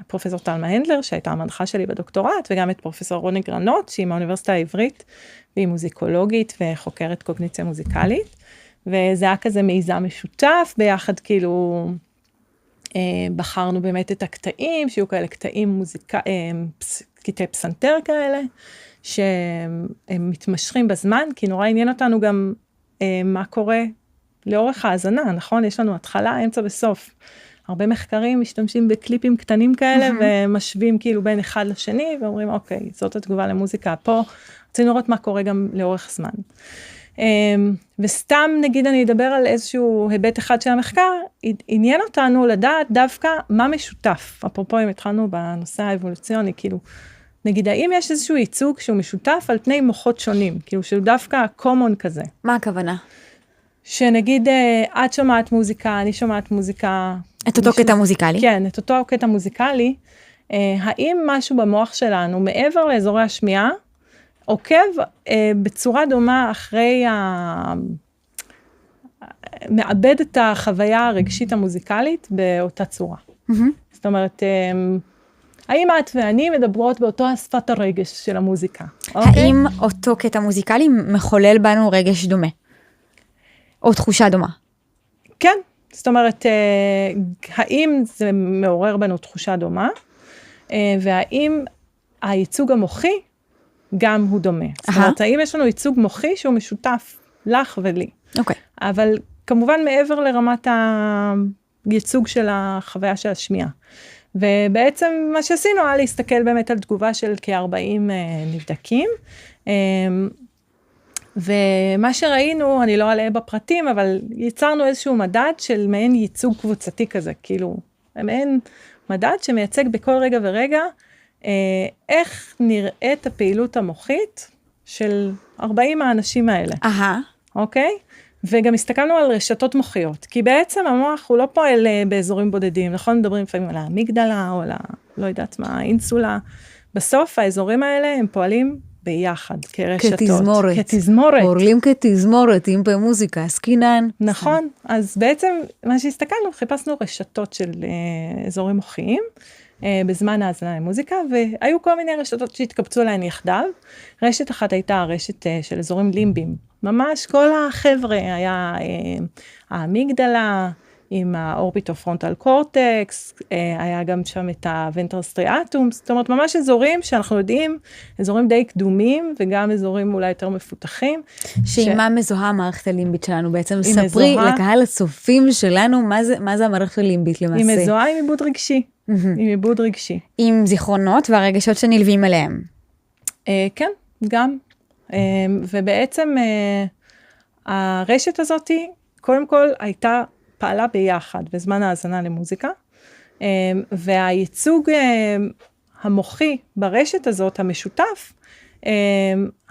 B: פרופסור טלמה הנדלר, שהייתה המנחה שלי בדוקטורט, וגם את פרופסור רוני גרנות, שהיא מהאוניברסיטה העברית, והיא מוזיקולוגית וחוקרת קוגניציה מוזיקלית, וזה היה כזה מיזם משותף, ביחד כאילו בחרנו באמת את הקטעים, שיהיו כאלה קטעים קטעי פסנתר כאלה, שהם מתמשכים בזמן, כי נורא עניין אותנו גם מה קורה לאורך ההאזנה, נכון? יש לנו התחלה, אמצע וסוף. הרבה מחקרים משתמשים בקליפים קטנים כאלה, ומשווים כאילו בין אחד לשני, ואומרים, אוקיי, זאת התגובה למוזיקה פה, רצינו לראות מה קורה גם לאורך זמן. וסתם נגיד אני אדבר על איזשהו היבט אחד של המחקר, עניין אותנו לדעת דווקא מה משותף, אפרופו אם התחלנו בנושא האבולוציוני, כאילו, נגיד האם יש איזשהו ייצוג שהוא משותף על פני מוחות שונים, כאילו שהוא דווקא common כזה.
A: מה הכוונה?
B: שנגיד את שומעת מוזיקה, אני שומעת מוזיקה.
A: את אותו קטע מוזיקלי?
B: כן, את אותו קטע מוזיקלי. האם משהו במוח שלנו, מעבר לאזורי השמיעה, עוקב בצורה דומה אחרי מעבד את החוויה הרגשית המוזיקלית באותה צורה. זאת אומרת, האם את ואני מדברות באותו שפת הרגש של המוזיקה?
A: האם אותו קטע מוזיקלי מחולל בנו רגש דומה? או תחושה דומה?
B: כן, זאת אומרת, האם זה מעורר בנו תחושה דומה, והאם הייצוג המוחי גם הוא דומה. זאת אומרת, האם יש לנו ייצוג מוחי שהוא משותף לך ולי.
A: אוקיי.
B: אבל כמובן מעבר לרמת הייצוג של החוויה של השמיעה. ובעצם מה שעשינו היה להסתכל באמת על תגובה של כ-40 נבדקים, ומה שראינו, אני לא אעלה בפרטים, אבל יצרנו איזשהו מדד של מעין ייצוג קבוצתי כזה, כאילו, מעין מדד שמייצג בכל רגע ורגע, איך נראית הפעילות המוחית של 40 האנשים האלה. אוקיי? וגם הסתכלנו על רשתות מוחיות, כי בעצם המוח הוא לא פועל באזורים בודדים, נכון? מדברים לפעמים על האמיגדלה, או על לא יודעת מה, האינסולה. בסוף האזורים האלה הם פועלים ביחד, כרשתות. כתזמורת.
A: פועלים כתזמורת, עם במוזיקה, עסקינן.
B: נכון, אז בעצם מה שהסתכלנו, חיפשנו רשתות של אזורים מוחיים, בזמן ההאזנה למוזיקה, והיו כל מיני רשתות שהתקבצו להן יחדיו. רשת אחת הייתה הרשת של אזורים לימביים. ממש כל החבר'ה היה האמיגדלה, עם האורביטו-פרונטל קורטקס, היה גם שם את הוונטרל סטריאטום, זאת אומרת, ממש אזורים שאנחנו יודעים, אזורים די קדומים, וגם אזורים אולי יותר מפותחים.
A: שעם מה מזוהה המערכת הלימבית שלנו? בעצם ספרי לקהל הצופים שלנו, מה זה המערכת הלימבית למעשה?
B: היא מזוהה עם עיבוד רגשי. עם עיבוד רגשי.
A: עם זיכרונות והרגשות שנלווים אליהם.
B: כן, גם. ובעצם הרשת הזאת, קודם כל פעלה ביחד בזמן ההאזנה למוזיקה, והייצוג המוחי ברשת הזאת, המשותף,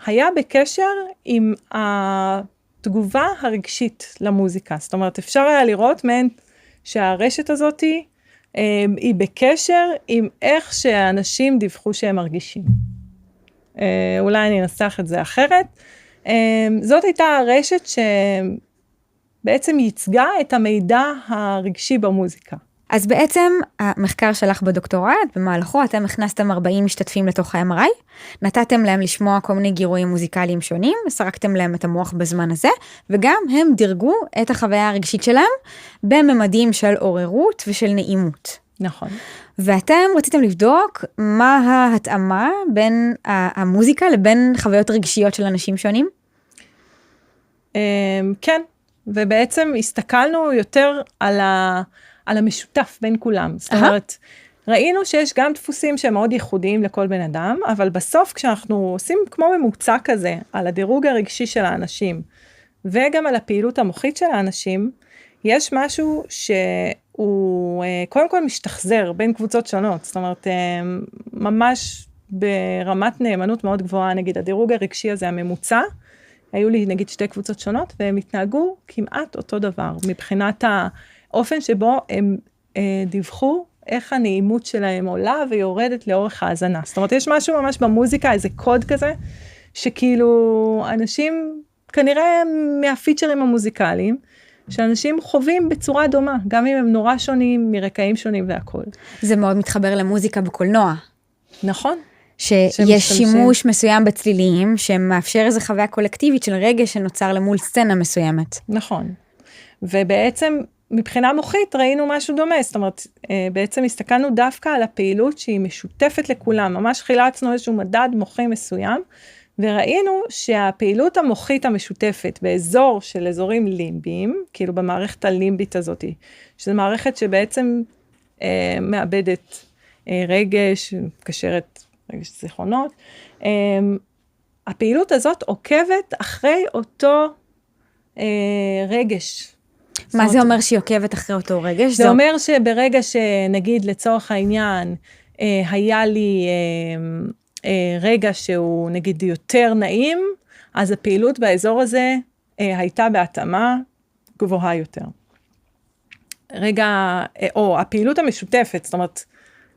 B: היה בקשר עם התגובה הרגשית למוזיקה. זאת אומרת, אפשר היה לראות מעין שהרשת הזאת היא בקשר עם איך שאנשים דיווחו שהם מרגישים. אולי אני אנסח את זה אחרת. זאת הייתה הרשת שבעצם ייצגה את המידע הרגשי במוזיקה.
A: אז בעצם המחקר שלך בדוקטורט, במהלכו אתם הכנסתם 40 משתתפים לתוך ה-MRI, נתתם להם לשמוע כל מיני גירויים מוזיקליים שונים, סרקתם להם את המוח בזמן הזה, וגם הם דירגו את החוויה הרגשית שלהם בממדים של עוררות ושל נעימות.
B: נכון.
A: ואתם רציתם לבדוק מה ההתאמה בין המוזיקה לבין חוויות רגשיות של אנשים שונים?
B: כן, ובעצם הסתכלנו יותר על המשותף בין כולם. זאת אומרת, ראינו שיש גם דפוסים שהם מאוד ייחודיים לכל בן אדם, אבל בסוף כשאנחנו עושים כמו ממוצע כזה, על הדירוג הרגשי של האנשים, וגם על הפעילות המוחית של האנשים, יש משהו שהוא קודם כל משתחזר בין קבוצות שונות, זאת אומרת, ממש ברמת נאמנות מאוד גבוהה, נגיד הדירוג הרגשי הזה הממוצע, היו לי נגיד 2 קבוצות שונות, והם התנהגו כמעט אותו דבר, מבחינת האופן שבו הם דיווחו, איך הנעימות שלהם עולה ויורדת לאורך ההאזנה. זאת אומרת, יש משהו ממש במוזיקה, איזה קוד כזה, שכאילו אנשים, כנראה מהפיצ'רים המוזיקליים, שאנשים חווים בצורה דומה, גם אם הם נורא שונים, מרקעים שונים והכל.
A: זה מאוד מתחבר למוזיקה בקולנוע.
B: נכון.
A: שיש שימוש מסוים בצלילים, שמאפשר איזו חוויה קולקטיבית של רגע שנוצר למול סצנה מסוימת.
B: נכון. ובעצם מבחינה מוחית ראינו משהו דומה, זאת אומרת, בעצם הסתכלנו דווקא על הפעילות שהיא משותפת לכולם, ממש חילצנו איזשהו מדד מוחי מסוים, וראינו שהפעילות המוחית המשותפת באזור של אזורים לימביים, כאילו במערכת הלימבית הזאת, שזו מערכת שבעצם מאבדת רגש, מקשרת רגש זיכרונות, הפעילות הזאת עוקבת אחרי אותו רגש.
A: מה זה אומר שהיא עוקבת אחרי אותו רגש?
B: זה אומר שברגע שנגיד לצורך העניין, היה לי רגע שהוא נגיד יותר נעים, אז הפעילות באזור הזה הייתה בהתאמה גבוהה יותר. רגע, או הפעילות המשותפת, זאת אומרת,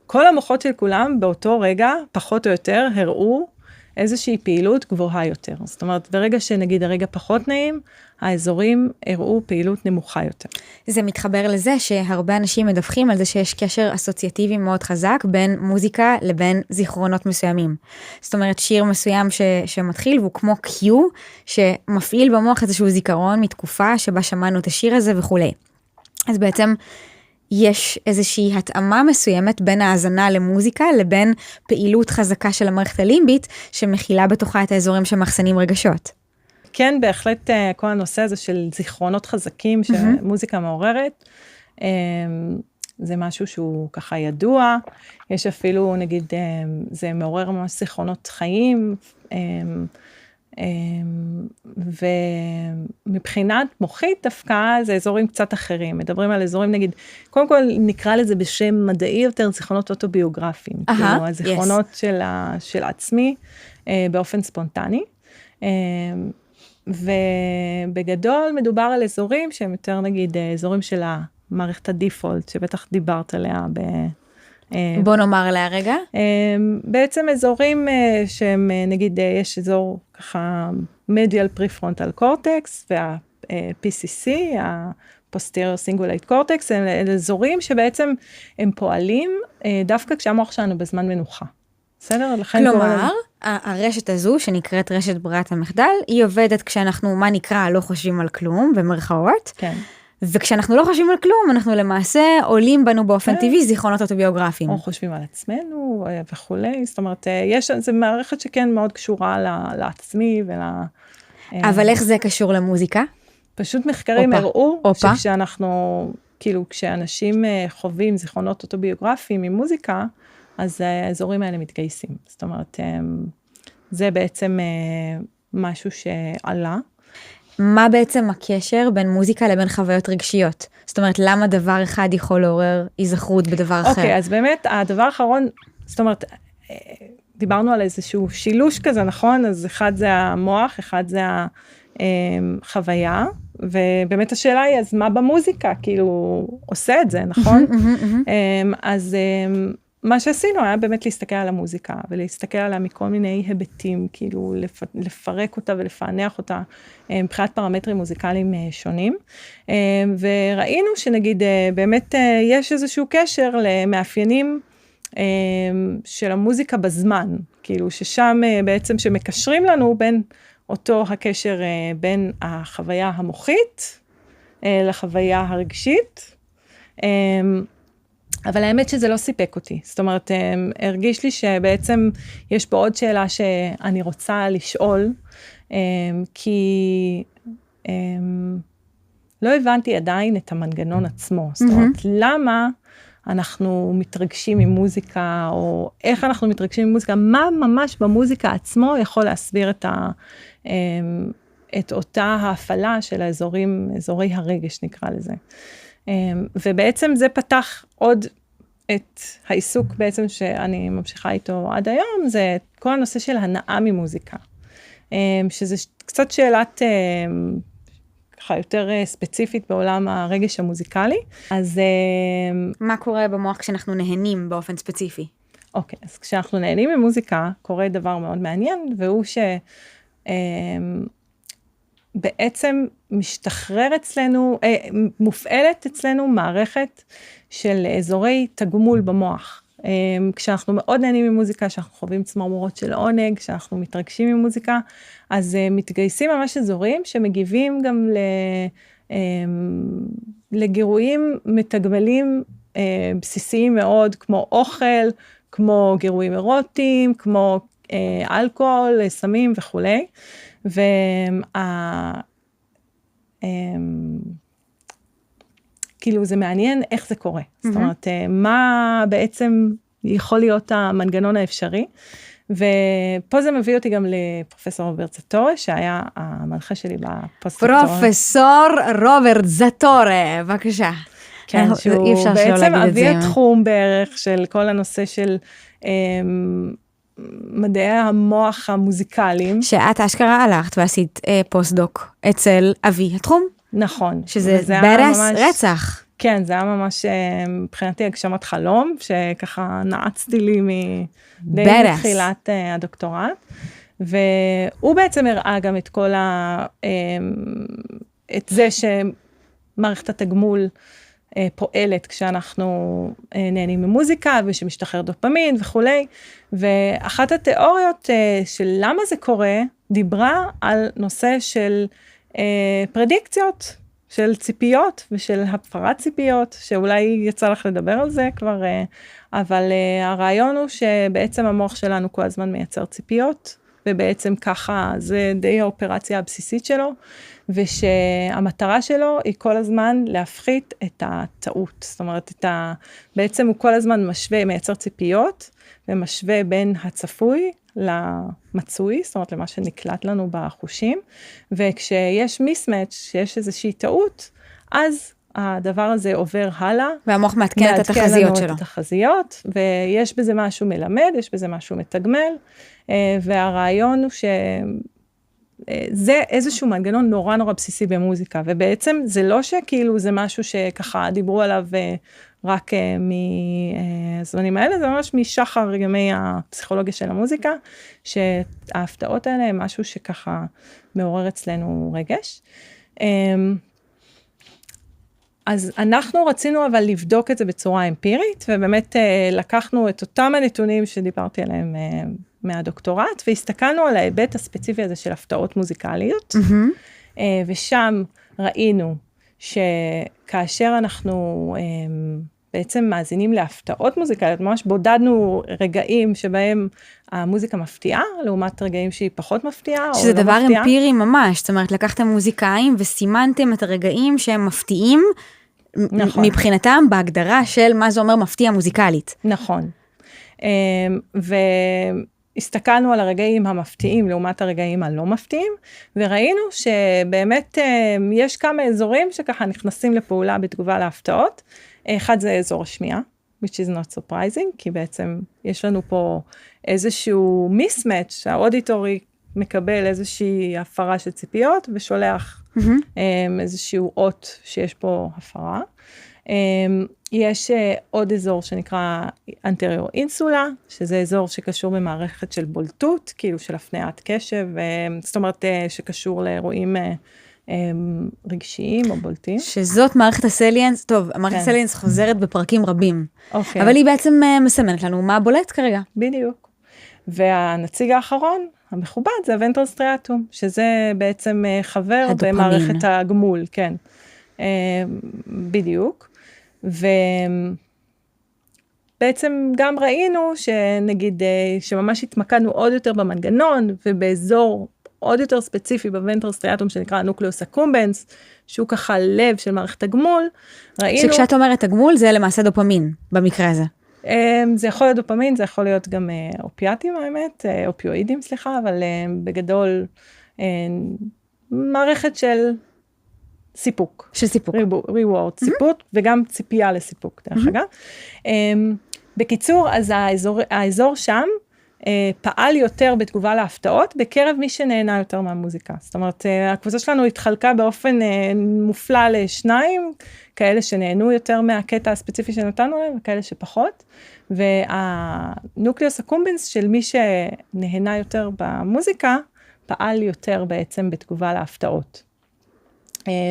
B: כל המוחות של כולם באותו רגע, פחות או יותר, הראו איזושהי פעילות גבוהה יותר. זאת אומרת, ברגע שנגיד הרגע פחות נעים, האזורים הראו פעילות נמוכה יותר.
A: זה מתחבר לזה שהרבה אנשים מדווחים על זה שיש קשר אסוציאטיבי מאוד חזק בין מוזיקה לבין זיכרונות מסוימים. זאת אומרת, שיר מסוים שמתחיל והוא כמו קיו, שמפעיל במוח איזשהו זיכרון מתקופה שבה שמענו את השיר הזה וכו'. אז בעצם יש איזושהי התאמה מסוימת בין ההאזנה למוזיקה לבין פעילות חזקה של המערכת הלימבית שמכילה בתוכה את האזורים שמחסנים רגשות.
B: כן, בהחלט כל הנושא הזה של זיכרונות חזקים שמוזיקה מעוררת, זה משהו שהוא ככה ידוע, יש אפילו נגיד, זה מעורר ממש זיכרונות חיים, ומבחינת מוחית דווקא זה אזורים קצת אחרים, מדברים על אזורים נגיד, קודם כל נקרא לזה בשם מדעי יותר, זיכרונות אוטוביוגרפיים, כאילו הזיכרונות של עצמי באופן ספונטני, ובגדול מדובר על אזורים שהם יותר נגיד אזורים של המערכת הדיפולט, שבטח דיברת עליה
A: בוא נאמר עליה רגע.
B: בעצם אזורים שהם נגיד יש אזור ככה medial prefrontal cortex וה-PCC, ה-posterior cingulate cortex, הם אזורים שבעצם הם פועלים דווקא כשהמוח שלנו בזמן מנוחה. בסדר?
A: כלומר, הרשת הזו שנקראת רשת ברירת המחדל, היא עובדת כשאנחנו מה נקרא לא חושבים על כלום במרכאות. כן. וכשאנחנו לא חושבים על כלום, אנחנו למעשה עולים בנו באופן טבעי זיכרונות אוטוביוגרפיים.
B: או חושבים על עצמנו וכולי, זאת אומרת, זו מערכת שכן מאוד קשורה לעצמי
A: אבל איך זה קשור למוזיקה?
B: פשוט מחקרים הראו שכשאנחנו, כאילו, כשאנשים חווים זיכרונות אוטוביוגרפיים ממוזיקה, אז האזורים האלה מתגייסים. זאת אומרת, זה בעצם משהו שעלה.
A: מה בעצם הקשר בין מוזיקה לבין חוויות רגשיות? זאת אומרת, למה דבר אחד יכול לעורר היזכרות בדבר אחר?
B: אוקיי, אז באמת, הדבר האחרון, זאת אומרת, דיברנו על איזשהו שילוש כזה, נכון? אז אחד זה המוח, אחד זה החוויה, ובאמת השאלה היא, אז מה במוזיקה? כאילו, עושה את זה, נכון? אז מה שעשינו היה באמת להסתכל על המוזיקה, ולהסתכל עליה מכל מיני היבטים, כאילו לפרק אותה ולפענח אותה, מבחינת פרמטרים מוזיקליים שונים, וראינו שנגיד באמת יש איזשהו קשר למאפיינים של המוזיקה בזמן, כאילו ששם בעצם שמקשרים לנו בין אותו הקשר בין החוויה המוחית לחוויה הרגשית, אבל האמת שזה לא סיפק אותי, זאת אומרת, הרגיש לי שבעצם יש פה עוד שאלה שאני רוצה לשאול, כי לא הבנתי עדיין את המנגנון עצמו, זאת אומרת, למה אנחנו מתרגשים ממוזיקה, או איך אנחנו מתרגשים ממוזיקה, מה ממש במוזיקה עצמו יכול להסביר את אותה ההפעלה של האזורי הרגש נקרא לזה. ובעצם זה פתח עוד את העיסוק בעצם שאני ממשיכה איתו עד היום, זה כל הנושא של הנאה ממוזיקה. שזה קצת שאלת ככה יותר ספציפית בעולם הרגש המוזיקלי. אז
A: מה קורה במוח כשאנחנו נהנים באופן ספציפי?
B: אוקיי, אז כשאנחנו נהנים ממוזיקה, קורה דבר מאוד מעניין, והוא בעצם משתחרר אצלנו, מופעלת אצלנו מערכת של אזורי תגמול במוח. כשאנחנו מאוד נהנים ממוזיקה, כשאנחנו חווים צמרמורות של עונג, כשאנחנו מתרגשים ממוזיקה, אז מתגייסים ממש אזורים שמגיבים גם לגירויים מתגמלים בסיסיים מאוד, כמו אוכל, כמו גירויים אירוטיים, כמו אלכוהול, סמים וכו'. כאילו זה מעניין איך זה קורה. זאת אומרת, מה בעצם יכול להיות המנגנון האפשרי, ופה זה מביא אותי גם לפרופסור רוברט זטורה, שהיה המנחה שלי בפוסט-דוקטורט.
A: פרופסור רוברט זטורה, בבקשה.
B: כן, שהוא בעצם אבי התחום בערך של כל הנושא של מדעי המוח המוזיקליים.
A: שאת אשכרה הלכת ועשית פוסט-דוק אצל אבי התחום.
B: נכון.
A: שזה ברס רצח.
B: כן, זה היה ממש מבחינתי הגשמת חלום, שככה נעצתי לי מתחילת הדוקטורט, והוא בעצם הראה גם את כל את זה שמערכת התגמול פועלת כשאנחנו נהנים ממוזיקה, ושמשתחרר דופמין וכולי, ואחת התיאוריות של למה זה קורה, דיברה על נושא של פרדיקציות, של ציפיות ושל הפרת ציפיות, שאולי יצא לך לדבר על זה כבר, אבל הרעיון הוא שבעצם המוח שלנו כל הזמן מייצר ציפיות, ובעצם ככה זה די האופרציה הבסיסית שלו, ושהמטרה שלו היא כל הזמן להפחית את הטעות. זאת אומרת, בעצם הוא כל הזמן משווה, מייצר ציפיות, ומשווה בין הצפוי למצוי, זאת אומרת, למה שנקלט לנו בחושים, וכשיש מיסמץ', שיש איזושהי טעות, אז הדבר הזה עובר הלאה.
A: והמוח מעדכן את התחזיות שלו.
B: את התחזיות, ויש בזה משהו מלמד, יש בזה משהו מתגמל, והרעיון הוא זה איזשהו מנגנון נורא נורא בסיסי במוזיקה, ובעצם זה לא שכאילו זה משהו שככה דיברו עליו רק מהזמנים האלה, זה ממש משחר ימי הפסיכולוגיה של המוזיקה, שההפתעות האלה הם משהו שככה מעורר אצלנו רגש. אז אנחנו רצינו אבל לבדוק את זה בצורה אמפירית, ובאמת לקחנו את אותם הנתונים שדיברתי עליהם מהדוקטורט, והסתכלנו על ההיבט הספציפי הזה של הפתעות מוזיקליות, ושם ראינו שכאשר אנחנו בעצם מאזינים להפתעות מוזיקליות, ממש בודדנו רגעים שבהם המוזיקה מפתיעה, לעומת רגעים שהיא פחות מפתיעה.
A: שזה דבר אמפירי ממש, זאת אומרת, לקחתם מוזיקאים וסימנתם את הרגעים שהם מפתיעים, נכון. מבחינתם בהגדרה של מה זה אומר מפתיע מוזיקלית.
B: נכון. הסתכלנו על הרגעים המפתיעים לעומת הרגעים הלא מפתיעים, וראינו שבאמת יש כמה אזורים שככה נכנסים לפעולה בתגובה להפתעות. אחד זה אזור השמיעה, which is not surprising, כי בעצם יש לנו פה איזשהו mismatch, האודיטורי מקבל איזושהי הפרה של ציפיות, ושולח איזשהו אות שיש פה הפרה. יש עוד אזור שנקרא anterior insula, שזה אזור שקשור במערכת של בולטות, כאילו של הפניית קשב, זאת אומרת שקשור לאירועים רגשיים או בולטים.
A: שזאת מערכת הסליאנס, טוב, המערכת הסליאנס חוזרת בפרקים רבים, אבל היא בעצם מסמנת לנו מה בולט כרגע.
B: בדיוק. והנציג האחרון, המכובד, זה הוונטרל סטריאטום, שזה בעצם חבר במערכת הגמול, כן. בדיוק. ובעצם גם ראינו שנגיד, שממש התמקדנו עוד יותר במנגנון, ובאזור עוד יותר ספציפי בוונטרל סטריאטום, שנקרא נוקליוס אקומבנס, שהוא ככה לב של מערכת הגמול, ראינו...
A: שכשאת אומרת הגמול, זה למעשה דופמין, במקרה הזה.
B: זה יכול להיות דופמין, זה יכול להיות גם אופיאטים, האמת, אופיואידים, סליחה, אבל בגדול, מערכת של סיפוק.
A: של סיפוק.
B: reward, סיפוק, וגם ציפייה לסיפוק, דרך אגב. בקיצור, אז האזור שם פעל יותר בתגובה להפתעות, בקרב מי שנהנה יותר מהמוזיקה. זאת אומרת, הקבוצה שלנו התחלקה באופן מופלא לשניים, כאלה שנהנו יותר מהקטע הספציפי שנתנו להם, וכאלה שפחות. והנוקליוס הקומבינס של מי שנהנה יותר במוזיקה, פעל יותר בעצם בתגובה להפתעות.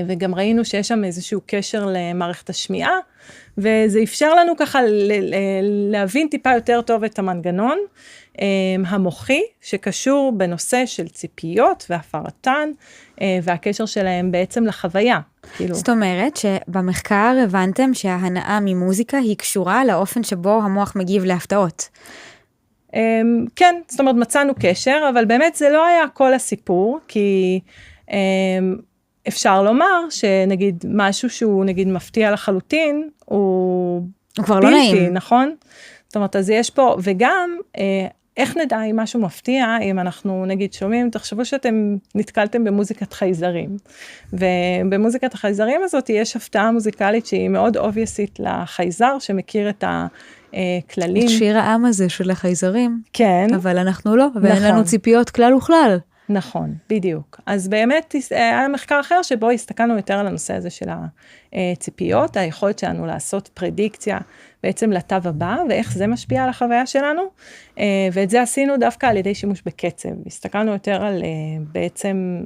B: וגם ראינו שיש שם איזשהו קשר למערכת השמיעה, וזה אפשר לנו ככה להבין טיפה יותר טוב את המנגנון המוחי, שקשור בנושא של ציפיות והפרתן, והקשר שלהם בעצם לחוויה.
A: זאת אומרת שבמחקר הבנתם שההנאה ממוזיקה היא קשורה לאופן שבו המוח מגיב להפתעות.
B: כן, זאת אומרת מצאנו קשר, אבל באמת זה לא היה כל הסיפור, כי אפשר לומר שנגיד משהו שהוא נגיד מפתיע לחלוטין, הוא
A: כבר לא נעים.
B: נכון? זאת אומרת, אז יש פה, וגם איך נדע אם משהו מפתיע, אם אנחנו נגיד שומעים, תחשבו שאתם נתקלתם במוזיקת חייזרים, ובמוזיקת החייזרים הזאת יש הפתעה מוזיקלית שהיא מאוד אובייסית לחייזר, שמכיר את הכללים. את
A: שיר העם הזה של החייזרים.
B: כן.
A: אבל אנחנו לא, ואין לנו ציפיות כלל וכלל.
B: נכון, בדיוק. אז באמת היה מחקר אחר שבו הסתכלנו יותר על הנושא הזה של הציפיות, היכולת שלנו לעשות פרדיקציה בעצם לתו הבא, ואיך זה משפיע על החוויה שלנו, ואת זה עשינו דווקא על ידי שימוש בקצב. הסתכלנו יותר על בעצם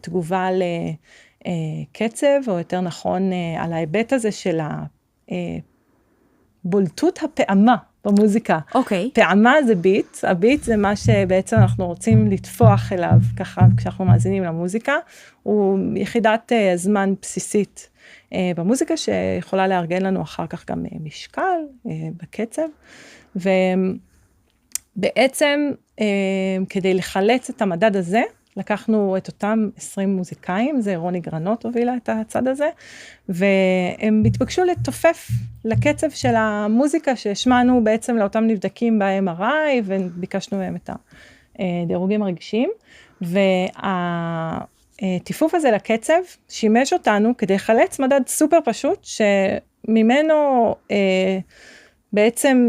B: תגובה לקצב, או יותר נכון על ההיבט הזה של בולטות הפעמה במוזיקה.
A: אוקיי.
B: פעמה זה ביט, הביט זה מה שבעצם אנחנו רוצים לתפוח אליו, ככה כשאנחנו מאזינים למוזיקה, הוא יחידת זמן בסיסית במוזיקה, שיכולה לארגן לנו אחר כך גם משקל בקצב, ובעצם כדי לחלץ את המדד הזה, לקחנו את אותם 20 מוזיקאים, זה רוני גרנות הובילה את הצד הזה, והם התבקשו לתופף לקצב של המוזיקה שהשמענו בעצם לאותם נבדקים ב-MRI, וביקשנו מהם את הדירוגים הרגשיים, והטיפוף הזה לקצב שימש אותנו כדי לחלץ מדד סופר פשוט, שממנו בעצם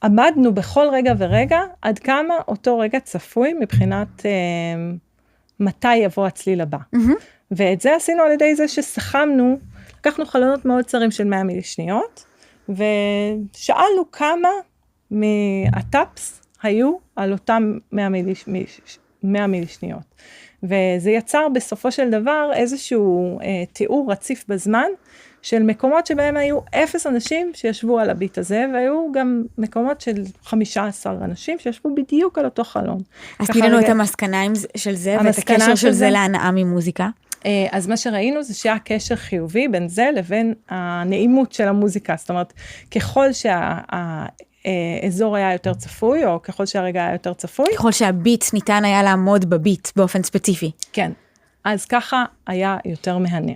B: עמדנו בכל רגע ורגע, עד כמה אותו רגע צפוי מבחינת מתי יבוא הצליל הבא. ואת זה עשינו על ידי זה שסכמנו, לקחנו חלונות מאוד צרים של 100 מילי שניות, ושאלנו כמה מהטאפס היו על אותם 100 מילי שניות. וזה יצר בסופו של דבר איזשהו תיאור רציף בזמן, של מקומות שבהם היו 0 אנשים שישבו על הביט הזה, והיו גם מקומות של 15 אנשים שישבו בדיוק על אותו חלון.
A: אז תני לנו את המסקנה של זה, ואת הקשר של זה להנאה ממוזיקה.
B: אז מה שראינו זה שהיה קשר חיובי בין זה לבין הנעימות של המוזיקה, זאת אומרת, ככל שהאזור היה יותר צפוי, או ככל שהרגע היה יותר צפוי.
A: ככל שהביט ניתן היה לעמוד בביט באופן ספציפי.
B: כן, אז ככה היה יותר מהנה.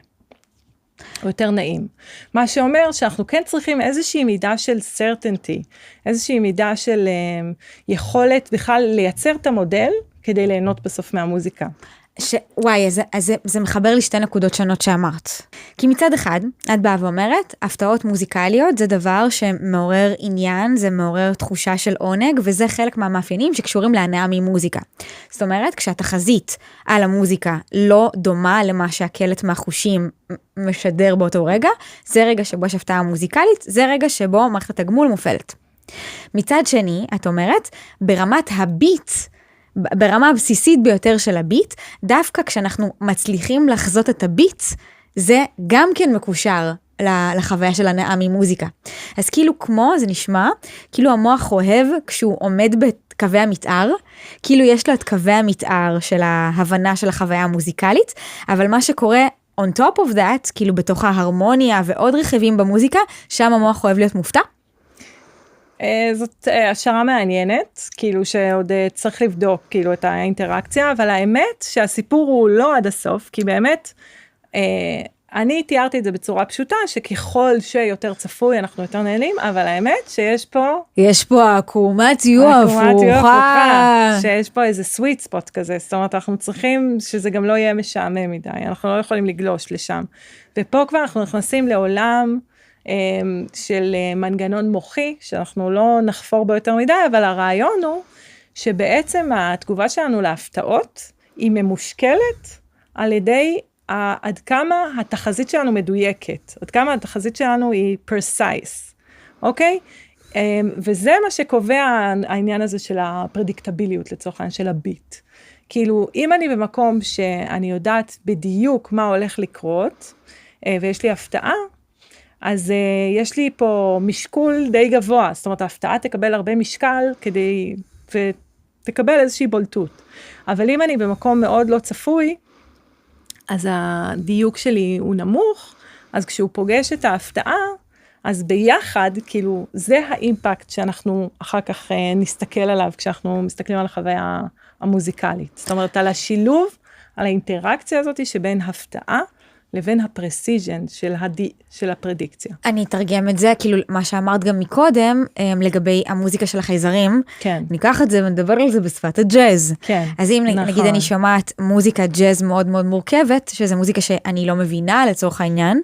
B: או יותר נעים. מה שאומר שאנחנו כן צריכים איזושהי מידה של certainty, איזושהי מידה של יכולת בכלל לייצר את המודל, כדי ליהנות בסוף מהמוזיקה.
A: וואי, אז זה מחבר לי 2 נקודות שונות שאמרת. כי מצד אחד, את באה ואומרת, הפתעות מוזיקליות זה דבר שמעורר עניין, זה מעורר תחושה של עונג, וזה חלק מהמאפיינים שקשורים להנאה ממוזיקה. זאת אומרת, כשהתחזית על המוזיקה לא דומה למה שהקלט מהחושים משדר באותו רגע, זה רגע שבו יש הפתעה מוזיקלית, זה רגע שבו מערכת התגמול מופעלת. מצד שני, את אומרת, ברמת הביט, ברמה הבסיסית ביותר של הביט, דווקא כשאנחנו מצליחים לחזות את הביט, זה גם כן מקושר לחוויה של הנאה ממוזיקה. אז כאילו כמו, זה נשמע, כאילו המוח אוהב כשהוא עומד בקווי המתאר, כאילו יש לו את קווי המתאר של ההבנה של החוויה המוזיקלית, אבל מה שקורה on top of that, כאילו בתוך ההרמוניה ועוד רכיבים במוזיקה, שם המוח אוהב להיות מופתע.
B: זאת השערה מעניינת, כאילו שעוד צריך לבדוק כאילו את האינטראקציה, אבל האמת שהסיפור הוא לא עד הסוף, כי באמת אני תיארתי את זה בצורה פשוטה, שככל שיותר צפוי, אנחנו יותר נהנים, אבל האמת שיש פה...
A: יש פה עקומת סיוע הפוכה.
B: שיש פה איזה סוויט ספוט כזה, זאת אומרת, אנחנו צריכים שזה גם לא יהיה משעמם מדי, אנחנו לא יכולים לגלוש לשם. ופה כבר אנחנו נכנסים לעולם של מנגנון מוחי, שאנחנו לא נחפור בו יותר מדי, אבל הרעיון הוא שבעצם התגובה שלנו להפתעות היא ממושכלת על ידי עד כמה התחזית שלנו מדויקת, עד כמה התחזית שלנו היא precise, אוקיי? וזה מה שקובע העניין הזה של הפרדיקטביליות לצורך העניין של הביט. כאילו, אם אני במקום שאני יודעת בדיוק מה הולך לקרות, ויש לי הפתעה, אז יש לי פה משקול די גבוה, זאת אומרת, ההפתעה תקבל הרבה משקל כדי, ותקבל איזושהי בולטות. אבל אם אני במקום מאוד לא צפוי, אז הדיוק שלי הוא נמוך, אז כשהוא פוגש את ההפתעה, אז ביחד, כאילו, זה האימפקט שאנחנו אחר כך נסתכל עליו, כשאנחנו מסתכלים על החוויה המוזיקלית. זאת אומרת, על השילוב, על האינטראקציה הזאת שבין הפתעה, לבין הפרסיז'ן של הפרדיקציה.
A: אני אתרגם את זה, כאילו מה שאמרת גם מקודם, לגבי המוזיקה של החייזרים,
B: כן.
A: ניקח את זה ונדבר על זה בשפת הג'אז.
B: כן,
A: אז אם
B: נכון.
A: נגיד אני שומעת מוזיקה ג'אז מאוד מאוד מורכבת, שזו מוזיקה שאני לא מבינה לצורך העניין,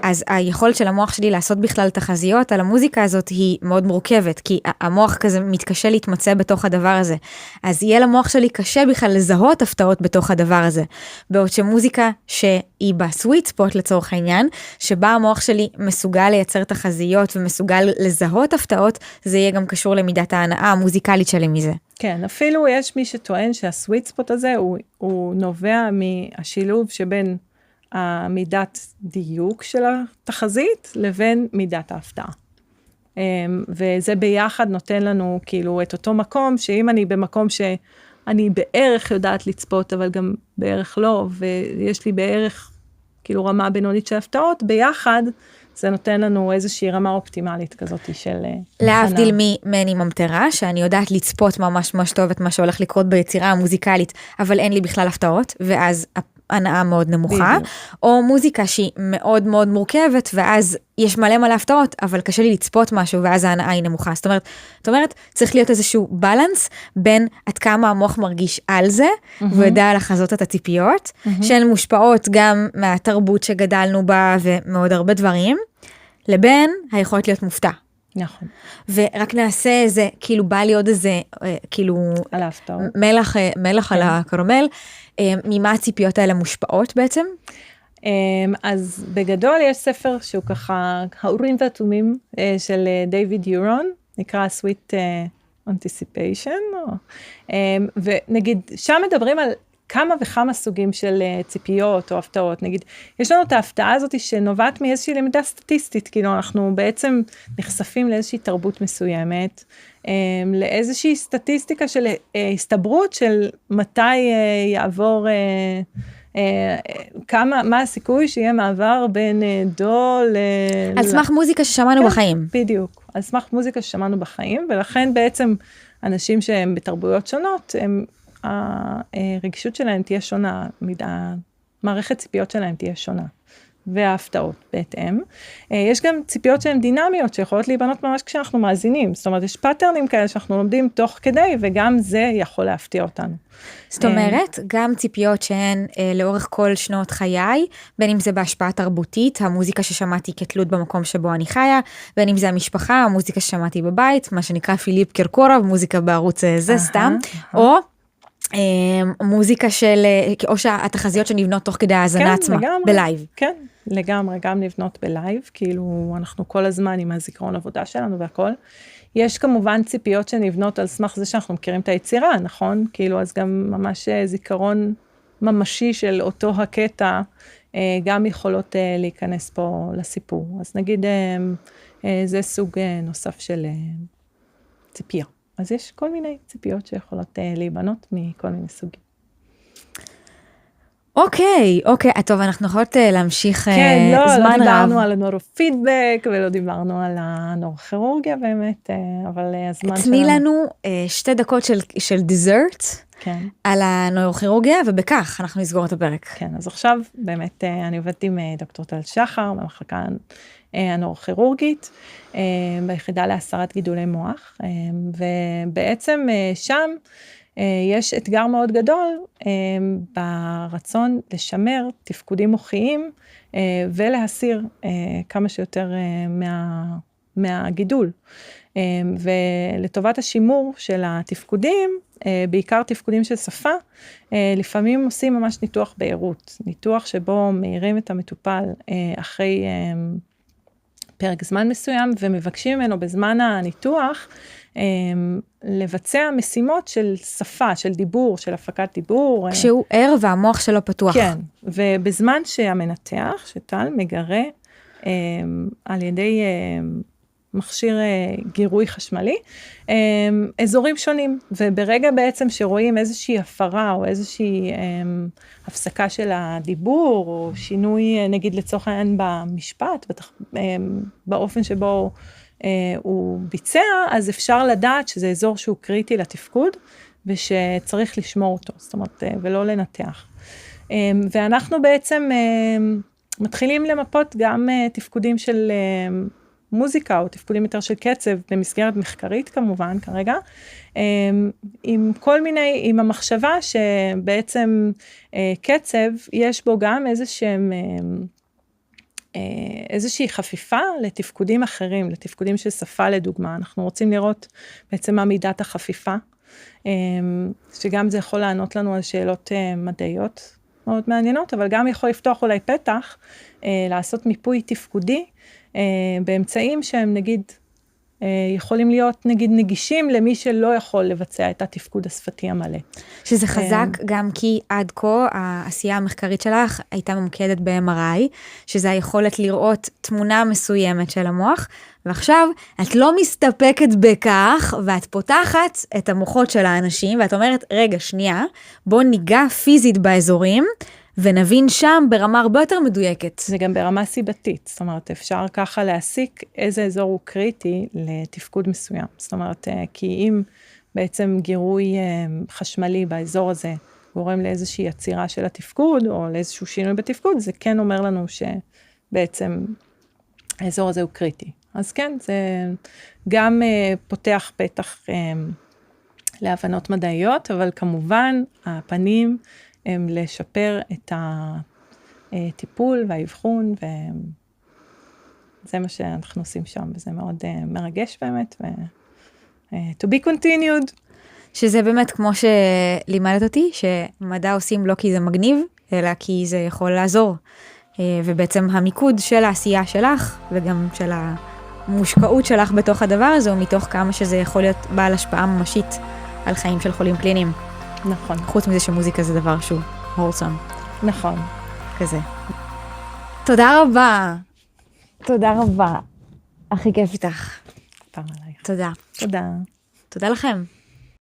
A: אז היכולת של המוח שלי לעשות בכלל תחזיות על המוזיקה הזאת היא מאוד מורכבת, כי המוח כזה מתקשה להתמצא בתוך הדבר הזה. אז יהיה למוח שלי קשה בכלל לזהות הפתעות בתוך הדבר הזה. בעוד שמוזיקה שהיא בסוויט ספוט לצורך העניין, שבה המוח שלי מסוגל לייצר תחזיות ומסוגל לזהות הפתעות, זה יהיה גם קשור למידת ההנאה המוזיקלית שלי מזה.
B: כן, אפילו יש מי שטוען שהסוויט ספוט הזה הוא נובע מהשילוב שבין המידת דיוק של התחזית לבין מידת ההפתעה. וזה ביחד נותן לנו כאילו את אותו מקום, שאם אני במקום שאני בערך יודעת לצפות, אבל גם בערך לא, ויש לי בערך כאילו רמה בינונית של הפתעות, ביחד זה נותן לנו איזושהי רמה אופטימלית כזאת של...
A: להבדיל ממני ממטרה, שאני יודעת לצפות ממש ממש טוב את מה שהולך לקרות ביצירה המוזיקלית, אבל אין לי בכלל הפתעות, ואז הנאה מאוד נמוכה, או מוזיקה שהיא מאוד מאוד מורכבת, ואז יש מלא מלא הפתעות, אבל קשה לי לצפות משהו, ואז ההנאה היא נמוכה. זאת אומרת, צריך להיות איזשהו בלנס, בין עד כמה המוח מרגיש על זה, ויודע לחזות את הציפיות, שהן מושפעות גם מהתרבות שגדלנו בה, ומאוד הרבה דברים, לבין היכולת להיות מופתע.
B: נכון.
A: ורק נעשה איזה, כאילו בא לי עוד איזה, כאילו,
B: על ההפתעות.
A: מלח על הקרמל, ממה הציפיות האלה מושפעות בעצם?
B: אז בגדול יש ספר שהוא ככה, האורים והתומים של דיוויד יורון, נקרא Sweet Anticipation, ונגיד, שם מדברים על כמה וכמה סוגים של ציפיות או הפתעות, נגיד, יש לנו את ההפתעה הזאת שנובעת מאיזושהי למידה סטטיסטית, כאילו אנחנו בעצם נחשפים לאיזושהי תרבות מסוימת, לאיזושהי סטטיסטיקה של הסתברות של מתי יעבור, מה הסיכוי שיהיה מעבר בין דו
A: על סמך מוזיקה ששמענו בחיים.
B: בדיוק, על סמך מוזיקה ששמענו בחיים, ולכן בעצם אנשים שהם בתרבויות שונות, הרגישות שלהם תהיה שונה, מערכת ציפיות שלהם תהיה שונה, וההפתעות בהתאם. יש גם ציפיות שהן דינמיות, שיכולות להיבנות ממש כשאנחנו מאזינים, זאת אומרת, יש פאטרנים כאלה שאנחנו לומדים תוך כדי, וגם זה יכול להפתיע אותנו.
A: זאת אומרת, גם ציפיות שהן לאורך כל שנות חיי, בין אם זה בהשפעה תרבותית, המוזיקה ששמעתי כתלות במקום שבו אני חיה, בין אם זה המשפחה, המוזיקה ששמעתי בבית, מה שנקרא פיליפ קירקורוב, מוזיקה בערוץ זה סתם, או מוזיקה או שהתחזיות שנבנות תוך כדי ההאזנה עצמה, בלייב.
B: כן, לגמרי, גם לבנות בלייב, כאילו אנחנו כל הזמן עם הזיכרון עבודה שלנו והכל. יש כמובן ציפיות שנבנות על סמך זה שאנחנו מכירים את היצירה, נכון? כאילו אז גם ממש זיכרון ממשי של אותו הקטע, גם יכולות להיכנס פה לסיפור. אז נגיד, זה סוג נוסף של ציפייה. אז יש כל מיני ציפיות שיכולות להיבנות מכל מיני סוגים.
A: אוקיי, טוב, אנחנו יכולות להמשיך זמן רב.
B: כן, לא דיברנו על הנורופידבק, ולא דיברנו על הנורוכירורגיה באמת, אבל הזמן שלנו...
A: תני לנו 2 דקות של דיזרט,
B: כן.
A: על הנוירוכירורגיה, ובכך אנחנו נסגור את הפרק.
B: כן, אז עכשיו באמת אני עובדת עם דוקטור טל שחר, במחלקה הנוירוכירורגית, ביחידה להסרת גידולי מוח, ובעצם שם יש אתגר מאוד גדול ברצון לשמר תפקודים מוחיים, ולהסיר כמה שיותר מהגידול. ולטובת השימור של התפקודים, בעיקר תפקודים של שפה, לפעמים עושים ממש ניתוח בעירות, ניתוח שבו מאירים את המטופל אחרי פרק זמן מסוים, ומבקשים ממנו בזמן הניתוח לבצע משימות של שפה, של דיבור, של הפקת דיבור.
A: כשהוא ער והמוח שלו פתוח.
B: כן, ובזמן שהמנתח, שטל מגרה על ידי מכשיר גירוי חשמלי, אזורים שונים, וברגע בעצם שרואים איזושהי הפרה, או איזושהי הפסקה של הדיבור, או שינוי, נגיד לצורך העניין במשפט, באופן שבו הוא ביצע, אז אפשר לדעת שזה אזור שהוא קריטי לתפקוד, ושצריך לשמור אותו, זאת אומרת, ולא לנתח. ואנחנו בעצם מתחילים למפות גם תפקודים של מוזיקה, או תפקודים יותר של קצב, במסגרת מחקרית כמובן כרגע, עם כל מיני, עם המחשבה שבעצם קצב, יש בו גם איזושהי חפיפה לתפקודים אחרים, לתפקודים של שפה לדוגמה. אנחנו רוצים לראות בעצם מה מידת החפיפה, שגם זה יכול לענות לנו על שאלות מדעיות מאוד מעניינות, אבל גם יכול לפתוח אולי פתח, לעשות מיפוי תפקודי, באמצעים שהם נגיד, יכולים להיות נגיד נגישים למי שלא יכול לבצע את התפקוד השפתי המלא.
A: שזה חזק גם כי עד כה העשייה המחקרית שלך הייתה ממוקדת ב-MRI, שזה היכולת לראות תמונה מסוימת של המוח, ועכשיו את לא מסתפקת בכך, ואת פותחת את המוחות של האנשים, ואת אומרת, רגע, שנייה, בוא ניגע פיזית באזורים, ונבין שם ברמה הרבה יותר מדויקת.
B: זה גם ברמה סיבתית, זאת אומרת, אפשר ככה להסיק איזה אזור הוא קריטי לתפקוד מסוים. זאת אומרת, כי אם בעצם גירוי חשמלי באזור הזה גורם לאיזושהי עצירה של התפקוד, או לאיזשהו שינוי בתפקוד, זה כן אומר לנו שבעצם האזור הזה הוא קריטי. אז כן, זה גם פותח פתח להבנות מדעיות, אבל כמובן הפנים הם לשפר את הטיפול והאבחון, וזה מה שאנחנו עושים שם, וזה מאוד מרגש באמת, to be continued.
A: שזה באמת כמו שלימדת אותי, שמדע עושים לא כי זה מגניב, אלא כי זה יכול לעזור. ובעצם המיקוד של העשייה שלך, וגם של המושקעות שלך בתוך הדבר הזה, הוא מתוך כמה שזה יכול להיות בעל השפעה ממשית על חיים של חולים קליניים.
B: נכון.
A: חוץ מזה שמוזיקה זה דבר שהוא הורסם.
B: נכון.
A: כזה. תודה רבה. תודה רבה. הכי כיף איתך.
B: פעם עלייך.
A: תודה.
B: תודה.
A: תודה לכם.